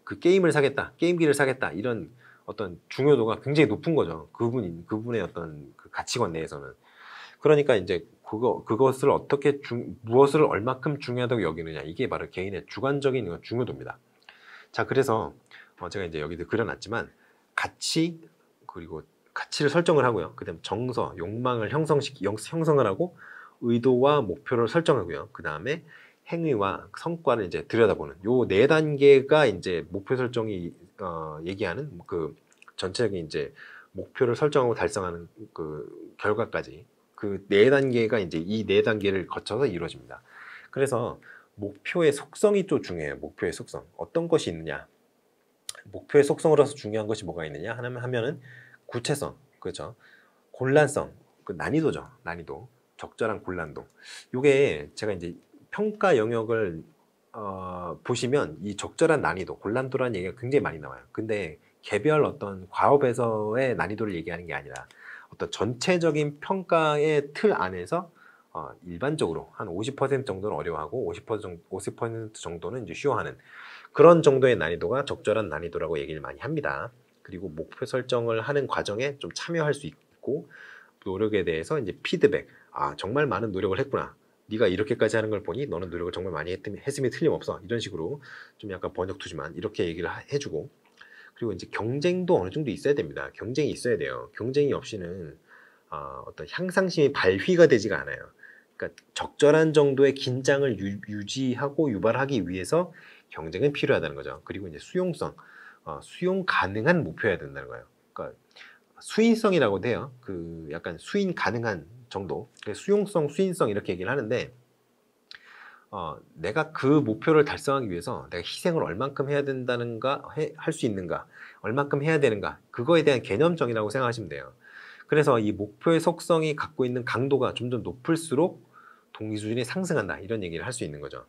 그 게임을 사겠다, 게임기를 사겠다 이런 어떤 중요도가 굉장히 높은 거죠. 그분의 어떤 그 가치관 내에서는. 그러니까 이제 그것을 무엇을 얼마큼 중요하다고 여기느냐, 이게 바로 개인의 주관적인 중요도입니다. 자, 그래서 제가 이제 여기도 그려놨지만 가치, 그리고 가치를 설정을 하고요. 그다음 정서, 욕망을 형성을 하고 의도와 목표를 설정하고요. 그 다음에 행위와 성과를 이제 들여다보는 요 네 단계가 이제 목표 설정이 얘기하는 그 전체적인 이제 목표를 설정하고 달성하는 그 결과까지 그 네 단계가 이제 이 네 단계를 거쳐서 이루어집니다. 그래서 목표의 속성이 또 중요해요. 목표의 속성. 어떤 것이 있느냐. 목표의 속성으로서 중요한 것이 뭐가 있느냐 하면은 구체성, 그렇죠. 곤란성, 그 난이도죠. 난이도. 적절한 곤란도. 요게 제가 이제 평가 영역을 보시면 이 적절한 난이도, 곤란도라는 얘기가 굉장히 많이 나와요. 근데 개별 어떤 과업에서의 난이도를 얘기하는 게 아니라 어떤 전체적인 평가의 틀 안에서 일반적으로 한 50% 정도는 어려워하고 50% 정도는 이제 쉬워하는 그런 정도의 난이도가 적절한 난이도라고 얘기를 많이 합니다. 그리고 목표 설정을 하는 과정에 좀 참여할 수 있고 노력에 대해서 이제 피드백, 정말 많은 노력을 했구나. 네가 이렇게까지 하는 걸 보니 너는 노력을 정말 많이 했음이 틀림없어. 이런 식으로 좀 약간 번역투지만 이렇게 얘기를 해주고, 그리고 이제 경쟁도 어느 정도 있어야 됩니다. 경쟁이 있어야 돼요. 경쟁이 없이는 어떤 향상심이 발휘가 되지가 않아요. 그러니까 적절한 정도의 긴장을 유지하고 유발하기 위해서 경쟁은 필요하다는 거죠. 그리고 이제 수용성, 수용 가능한 목표여야 된다는 거예요. 그러니까 수인성이라고도 해요. 그 약간 수인 가능한 정도. 수용성, 수인성 이렇게 얘기를 하는데 내가 그 목표를 달성하기 위해서 내가 희생을 얼만큼 해야 된다는가, 할 수 있는가, 얼만큼 해야 되는가, 그거에 대한 개념적이라고 생각하시면 돼요. 그래서 이 목표의 속성이 갖고 있는 강도가 점점 높을수록 동기 수준이 상승한다, 이런 얘기를 할 수 있는 거죠.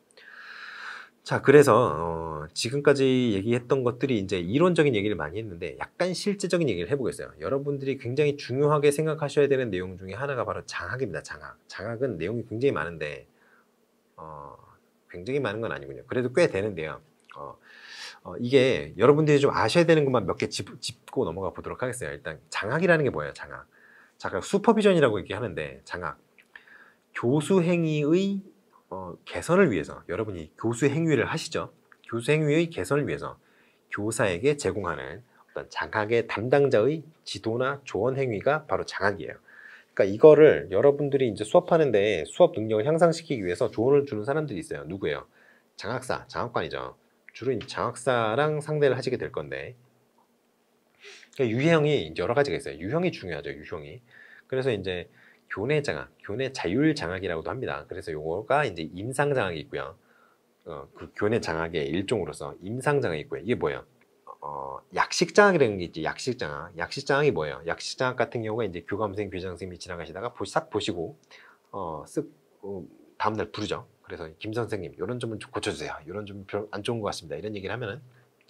자, 그래서 지금까지 얘기했던 것들이 이제 이론적인 얘기를 많이 했는데 약간 실제적인 얘기를 해보겠어요. 여러분들이 굉장히 중요하게 생각하셔야 되는 내용 중에 하나가 바로 장학입니다. 장학은 내용이 굉장히 많은데 굉장히 많은 건 아니군요. 그래도 꽤 되는데요. 이게 여러분들이 좀 아셔야 되는 것만 몇 개 짚고 넘어가 보도록 하겠어요. 일단 장학이라는 게 뭐예요? 장학 슈퍼비전이라고 얘기하는데, 장학 교수 행위의 개선을 위해서, 여러분이 교수 행위를 하시죠. 교수 행위의 개선을 위해서 교사에게 제공하는 어떤 장학의 담당자의 지도나 조언 행위가 바로 장학이에요. 그러니까 이거를 여러분들이 이제 수업하는데 수업 능력을 향상시키기 위해서 조언을 주는 사람들이 있어요. 누구예요? 장학사, 장학관이죠. 주로 장학사랑 상대를 하시게 될 건데, 그러니까 유형이 여러 가지가 있어요. 유형이 중요하죠. 유형이. 그래서 이제 교내 장학, 교내 자율 장학이라고도 합니다. 그래서 요거가 이제 임상 장학이 있고요. 그 교내 장학의 일종으로서 임상 장학이 있고요. 이게 뭐예요? 약식 장학이라는 게 있지. 약식 장학. 약식 장학이 뭐예요? 약식 장학 같은 경우가 이제 교감생, 교장 선생님이 지나가시다가 싹 보시고 다음날 부르죠. 그래서 김 선생님, 이런 점은 좀 고쳐주세요. 이런 점 안 좋은 것 같습니다. 이런 얘기를 하면은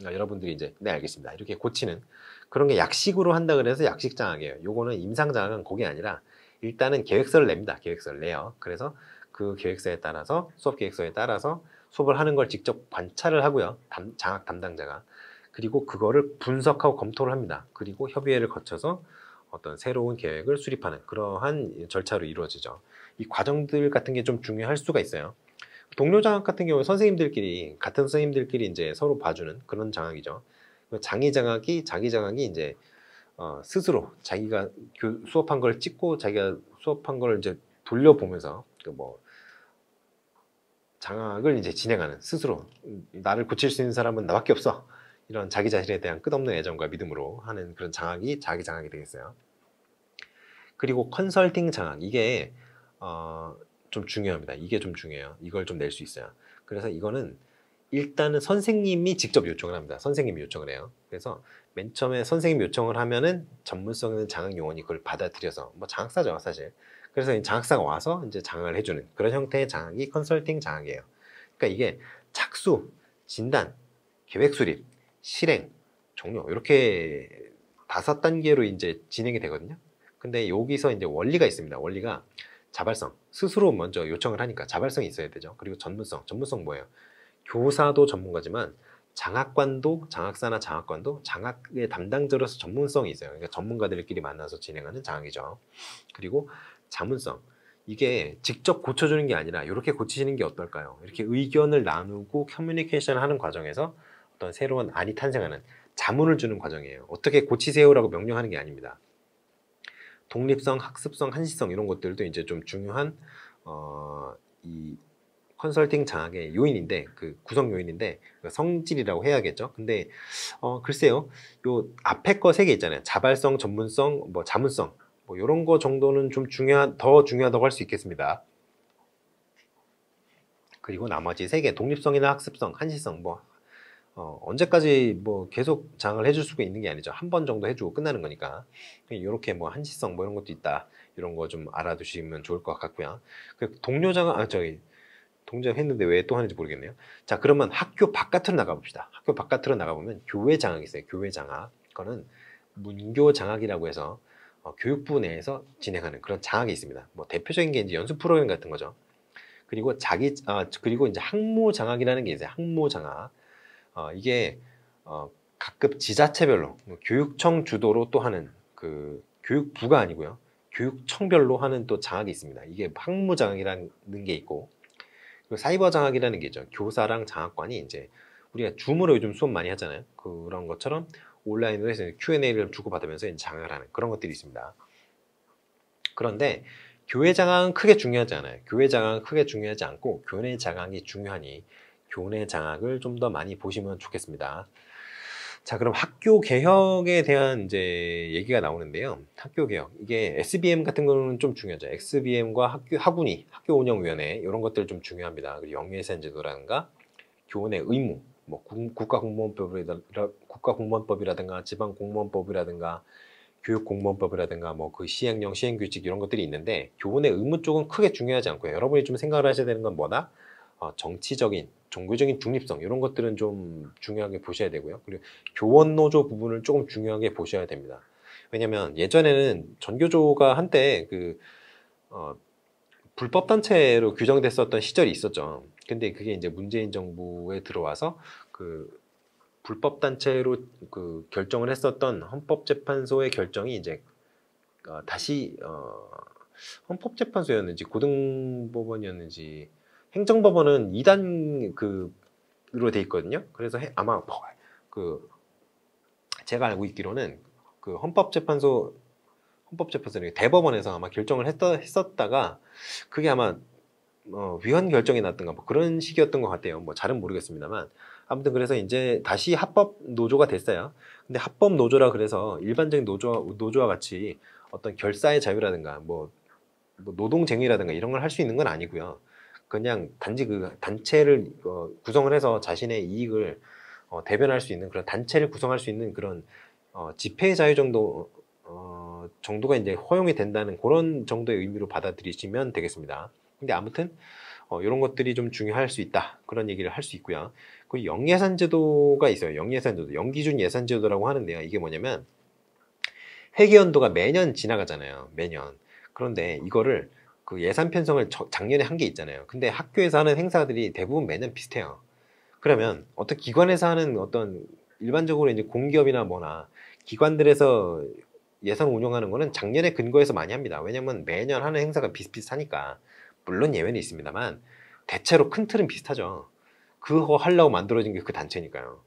여러분들이 이제 네, 알겠습니다, 이렇게 고치는 그런 게 약식으로 한다 그래서 약식 장학이에요. 요거는 임상 장학은 그게 아니라 일단은 계획서를 냅니다. 계획서를 내요. 그래서 그 계획서에 따라서, 수업 계획서에 따라서 수업을 하는 걸 직접 관찰을 하고요. 장학 담당자가. 그리고 그거를 분석하고 검토를 합니다. 그리고 협의회를 거쳐서 어떤 새로운 계획을 수립하는 그러한 절차로 이루어지죠. 이 과정들 같은 게 좀 중요할 수가 있어요. 동료 장학 같은 경우에 같은 선생님들끼리 이제 서로 봐주는 그런 장학이죠. 자기 장학이 이제 스스로 자기가 수업한 걸 찍고 자기가 수업한 걸 이제 돌려보면서 장학을 이제 진행하는, 스스로 나를 고칠 수 있는 사람은 나밖에 없어, 이런 자기 자신에 대한 끝없는 애정과 믿음으로 하는 그런 장학이 자기 장학이 되겠어요. 그리고 컨설팅 장학, 이게 좀 중요합니다. 이게 좀 중요해요. 이걸 좀 낼 수 있어요. 그래서 이거는 일단은 선생님이 직접 요청을 합니다. 선생님이 요청을 해요. 그래서 맨 처음에 선생님 요청을 하면은 전문성 있는 장학 요원이 그걸 받아들여서, 장학사죠 사실. 그래서 이 장학사가 와서 이제 장학을 해주는 그런 형태의 장학이 컨설팅 장학이에요. 그러니까 이게 착수, 진단, 계획 수립, 실행, 종료, 이렇게 5단계로 이제 진행이 되거든요. 근데 여기서 이제 원리가 있습니다. 원리가 자발성, 스스로 먼저 요청을 하니까 자발성이 있어야 되죠. 그리고 전문성 뭐예요? 교사도 전문가지만 장학관도, 장학사나 장학관도 장학의 담당자로서 전문성이 있어요. 그러니까 전문가들끼리 만나서 진행하는 장학이죠. 그리고 자문성. 이게 직접 고쳐주는 게 아니라 이렇게 고치시는 게 어떨까요? 이렇게 의견을 나누고 커뮤니케이션을 하는 과정에서 어떤 새로운 안이 탄생하는 자문을 주는 과정이에요. 어떻게 고치세요라고 명령하는 게 아닙니다. 독립성, 학습성, 한시성 이런 것들도 이제 좀 중요한 이 컨설팅 장학의 요인인데, 그 구성 요인인데 성질이라고 해야겠죠. 근데 글쎄요, 요 앞에 거 세 개 있잖아요. 자발성, 전문성, 뭐 자문성, 뭐 이런 거 정도는 좀 더 중요하다고 할 수 있겠습니다. 그리고 나머지 세 개, 독립성이나 학습성, 한시성, 뭐 언제까지 뭐 계속 장을 해줄 수가 있는 게 아니죠. 한 번 정도 해주고 끝나는 거니까. 이렇게 뭐 한시성 뭐 이런 것도 있다. 이런 거 좀 알아두시면 좋을 것 같고요. 그 동료 장학, 동작했는데 왜 또 하는지 모르겠네요. 자, 그러면 학교 바깥으로 나가봅시다. 학교 바깥으로 나가보면 교회 장학이 있어요. 교회 장학. 그거는 문교 장학이라고 해서 교육부 내에서 진행하는 그런 장학이 있습니다. 뭐 대표적인 게 이제 연수 프로그램 같은 거죠. 그리고 그리고 이제 학무 장학이라는 게 있어요. 학무 장학. 이게 각급 지자체별로 교육청 주도로 또 하는, 그 교육부가 아니고요. 교육청별로 하는 또 장학이 있습니다. 이게 학무 장학이라는 게 있고, 그리고 사이버 장학이라는 게 있죠. 교사랑 장학관이 이제 우리가 줌으로 요즘 수업 많이 하잖아요. 그런 것처럼 온라인으로 해서 Q&A를 주고받으면서 이제 장학을 하는 그런 것들이 있습니다. 그런데 교회 장학은 크게 중요하지 않아요. 교회 장학은 크게 중요하지 않고 교내 장학이 중요하니 교내 장학을 좀 더 많이 보시면 좋겠습니다. 자, 그럼 학교 개혁에 대한 이제 얘기가 나오는데요. 학교 개혁. 이게 SBM 같은 거는 좀 중요하죠. SBM과 학운위, 학교 운영위원회 이런 것들 좀 중요합니다. 그리고 영유예산제도라든가 교원의 의무, 뭐 국가공무원법이라든가 지방공무원법이라든가 교육공무원법이라든가 뭐 그 시행령, 시행규칙 이런 것들이 있는데, 교원의 의무 쪽은 크게 중요하지 않고요. 여러분이 좀 생각을 하셔야 되는 건 뭐다? 정치적인, 종교적인 중립성 이런 것들은 좀 중요하게 보셔야 되고요. 그리고 교원 노조 부분을 조금 중요하게 보셔야 됩니다. 왜냐면 예전에는 전교조가 한때 불법 단체로 규정됐었던 시절이 있었죠. 근데 그게 이제 문재인 정부에 들어와서 그 불법 단체로 그 결정을 했었던 헌법재판소의 결정이 이제 다시 헌법재판소였는지 고등법원이었는지 행정법원은 2단 그로 돼 있거든요. 그래서 아마 그 제가 알고 있기로는 그 헌법재판소 대법원에서 아마 결정을 했었다가 그게 아마 위헌 결정이 났던가 뭐 그런 식이었던 것 같아요. 뭐 잘은 모르겠습니다만 아무튼 그래서 이제 다시 합법 노조가 됐어요. 근데 합법 노조라 그래서 일반적인 노조와 같이 어떤 결사의 자유라든가 뭐 노동쟁의라든가 이런 걸 할 수 있는 건 아니고요. 그냥 단지 그 단체를 구성을 해서 자신의 이익을 대변할 수 있는 그런 단체를 구성할 수 있는 그런 집회 자유 정도가 이제 허용이 된다는 그런 정도의 의미로 받아들이시면 되겠습니다. 근데 아무튼 이런 것들이 좀 중요할 수 있다, 그런 얘기를 할 수 있고요. 그 영예산제도가 있어요. 영예산제도, 영기준 예산제도라고 하는데요. 이게 뭐냐면 회계연도가 매년 지나가잖아요. 매년. 그런데 이거를 그 예산 편성을 작년에 한 게 있잖아요. 근데 학교에서 하는 행사들이 대부분 매년 비슷해요. 그러면 어떤 기관에서 하는 어떤 일반적으로 이제 공기업이나 뭐나 기관들에서 예산 운영하는 거는 작년에 근거해서 많이 합니다. 왜냐면 매년 하는 행사가 비슷비슷하니까. 물론 예외는 있습니다만 대체로 큰 틀은 비슷하죠. 그거 하려고 만들어진 게 그 단체니까요.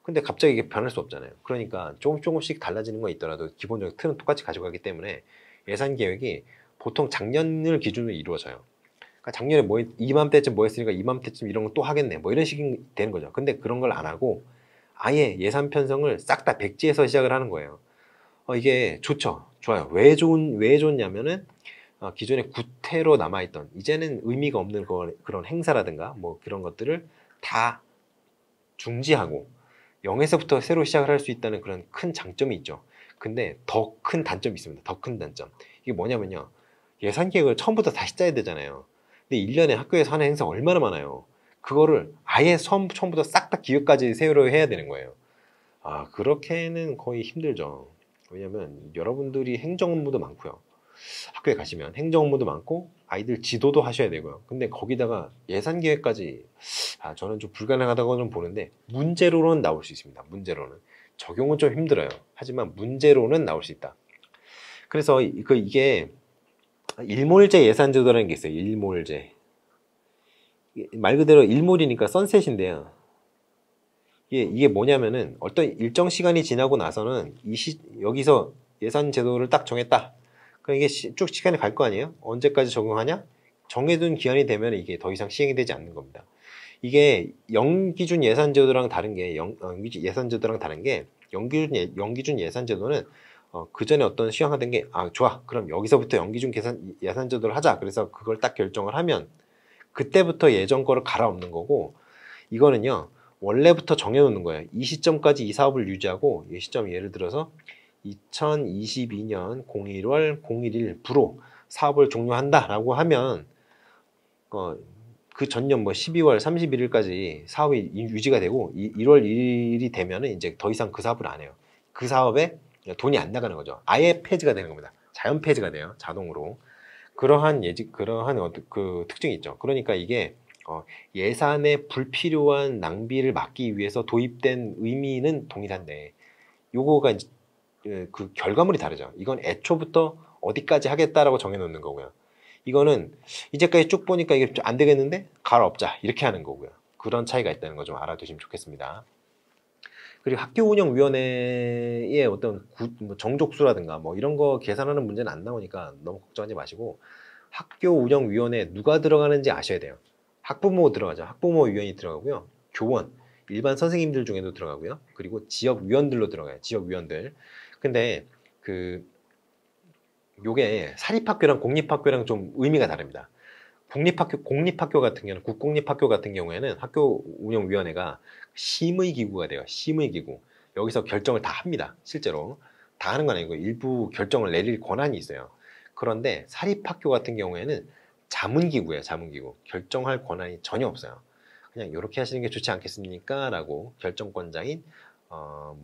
근데 갑자기 이게 변할 수 없잖아요. 그러니까 조금씩 달라지는 건 있더라도 기본적인 틀은 똑같이 가져가기 때문에 예산 계획이 보통 작년을 기준으로 이루어져요. 그러니까 작년에 이맘때쯤 뭐 했으니까 이맘때쯤 이런 거 또 하겠네, 뭐 이런 식이 되는 거죠. 근데 그런 걸 안 하고 아예 예산 편성을 싹 다 백지에서 시작을 하는 거예요. 이게 좋죠. 좋아요. 왜 좋냐면은 기존에 구태로 남아있던, 이제는 의미가 없는 그런 행사라든가 뭐 그런 것들을 다 중지하고 0에서부터 새로 시작을 할 수 있다는 그런 큰 장점이 있죠. 근데 더 큰 단점이 있습니다. 더 큰 단점. 이게 뭐냐면요. 예산 계획을 처음부터 다시 짜야 되잖아요. 근데 1년에 학교에서 하는 행사 얼마나 많아요. 그거를 아예 처음부터 싹 다 기획까지 세우려 해야 되는 거예요. 그렇게는 거의 힘들죠. 왜냐면 여러분들이 행정 업무도 많고요. 학교에 가시면 행정 업무도 많고 아이들 지도도 하셔야 되고요. 근데 거기다가 예산 계획까지 저는 좀 불가능하다고 좀 보는데 문제로는 나올 수 있습니다. 문제로는 적용은 좀 힘들어요. 하지만 문제로는 나올 수 있다. 그래서 이게 일몰제 예산제도라는 게 있어요. 일몰제. 말 그대로 일몰이니까 선셋인데요. 이게 뭐냐면은 어떤 일정 시간이 지나고 나서는 여기서 예산 제도를 딱 정했다. 그럼 이게 쭉 시간이 갈 거 아니에요? 언제까지 적용하냐? 정해둔 기한이 되면 이게 더 이상 시행이 되지 않는 겁니다. 이게 영기준 예산 제도랑 다른 게 예산 제도랑 다른 게 영기준 예산 제도는 그 전에 어떤 시행하던 게 좋아. 그럼 여기서부터 영기준 예산 제도를 하자. 그래서 그걸 딱 결정을 하면 그때부터 예전 거를 갈아엎는 거고, 이거는요 원래부터 정해놓는 거예요. 이 시점까지 이 사업을 유지하고, 이 시점 예를 들어서 2022년 01월 01일부로 사업을 종료한다 라고 하면 그 전년 12월 31일까지 사업이 유지가 되고 1월 1일이 되면은 이제 더 이상 그 사업을 안 해요. 그 사업에 돈이 안 나가는 거죠. 아예 폐지가 되는 겁니다. 자연 폐지가 돼요. 자동으로. 그러한 그 특징이 있죠. 그러니까 이게 예산의 불필요한 낭비를 막기 위해서 도입된 의미는 동일한데, 요거가 이제 그 결과물이 다르죠. 이건 애초부터 어디까지 하겠다라고 정해놓는 거고요. 이거는 이제까지 쭉 보니까 이게 안 되겠는데 갈아엎자 이렇게 하는 거고요. 그런 차이가 있다는 거 좀 알아두시면 좋겠습니다. 그리고 학교운영위원회의 어떤 정족수라든가 이런 거 계산하는 문제는 안 나오니까 너무 걱정하지 마시고, 학교운영위원회에 누가 들어가는지 아셔야 돼요. 학부모 들어가죠. 학부모위원이 들어가고요. 교원, 일반 선생님들 중에도 들어가고요. 그리고 지역위원들로 들어가요. 지역위원들. 근데 요게 사립학교랑 공립학교랑 좀 의미가 다릅니다. 공립학교 같은 경우는, 국공립학교 같은 경우에는 학교운영위원회가 심의기구가 돼요. 심의기구. 여기서 결정을 다 합니다. 실제로. 다 하는 건 아니고 일부 결정을 내릴 권한이 있어요. 그런데 사립학교 같은 경우에는 자문기구예요. 자문기구. 결정할 권한이 전혀 없어요. 그냥 이렇게 하시는 게 좋지 않겠습니까? 라고 결정권자인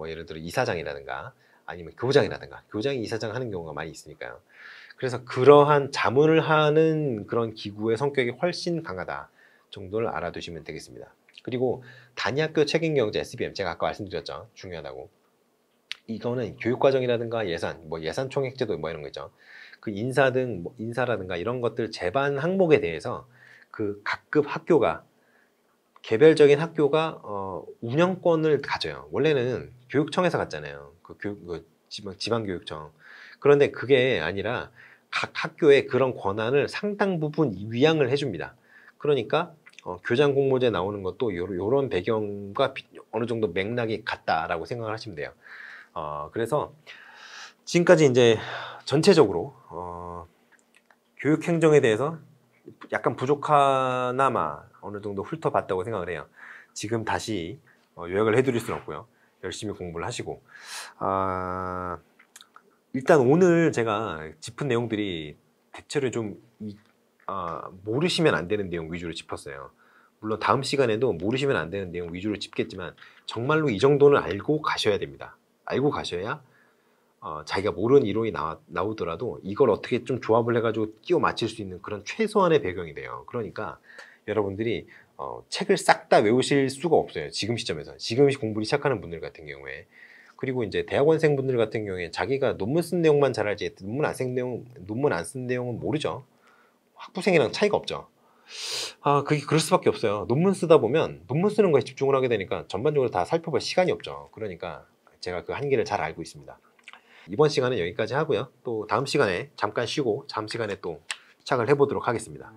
예를 들어 이사장이라든가 아니면 교장이라든가, 교장이 이사장 하는 경우가 많이 있으니까요. 그래서 그러한 자문을 하는 그런 기구의 성격이 훨씬 강하다 정도를 알아두시면 되겠습니다. 그리고 단위학교 책임경제 SBM, 제가 아까 말씀드렸죠. 중요하다고. 이거는 교육과정이라든가 예산, 예산총액제도 이런 거 있죠. 그 인사라든가 이런 것들 제반 항목에 대해서 그 각급 학교가, 개별적인 학교가 운영권을 가져요. 원래는 교육청에서 갔잖아요. 지방교육청. 그런데 그게 아니라 각 학교에 그런 권한을 상당 부분 위양을 해줍니다. 그러니까 교장 공모제 나오는 것도 요런 배경과 어느 정도 맥락이 같다라고 생각을 하시면 돼요. 그래서 지금까지 이제 전체적으로 교육행정에 대해서 약간 부족하나마 어느 정도 훑어봤다고 생각을 해요. 지금 다시 요약을 해드릴 수는 없고요. 열심히 공부를 하시고, 일단 오늘 제가 짚은 내용들이 대체로 좀 모르시면 안 되는 내용 위주로 짚었어요. 물론 다음 시간에도 모르시면 안 되는 내용 위주로 짚겠지만 정말로 이 정도는 알고 가셔야 됩니다. 알고 가셔야 자기가 모르는 이론이 나오더라도 이걸 어떻게 좀 조합을 해가지고 끼워 맞출 수 있는 그런 최소한의 배경이 돼요. 그러니까 여러분들이 책을 싹 다 외우실 수가 없어요. 지금 시점에서. 지금 공부를 시작하는 분들 같은 경우에. 그리고 이제 대학원생 분들 같은 경우에 자기가 논문 쓴 내용만 잘 알지 논문 안 쓴 내용은 모르죠. 학부생이랑 차이가 없죠. 그게 그럴 수밖에 없어요. 논문 쓰다 보면 논문 쓰는 거에 집중을 하게 되니까 전반적으로 다 살펴볼 시간이 없죠. 그러니까 제가 그 한계를 잘 알고 있습니다. 이번 시간은 여기까지 하고요. 또 다음 시간에 잠깐 쉬고 다음 시간에 또 시작을 해보도록 하겠습니다.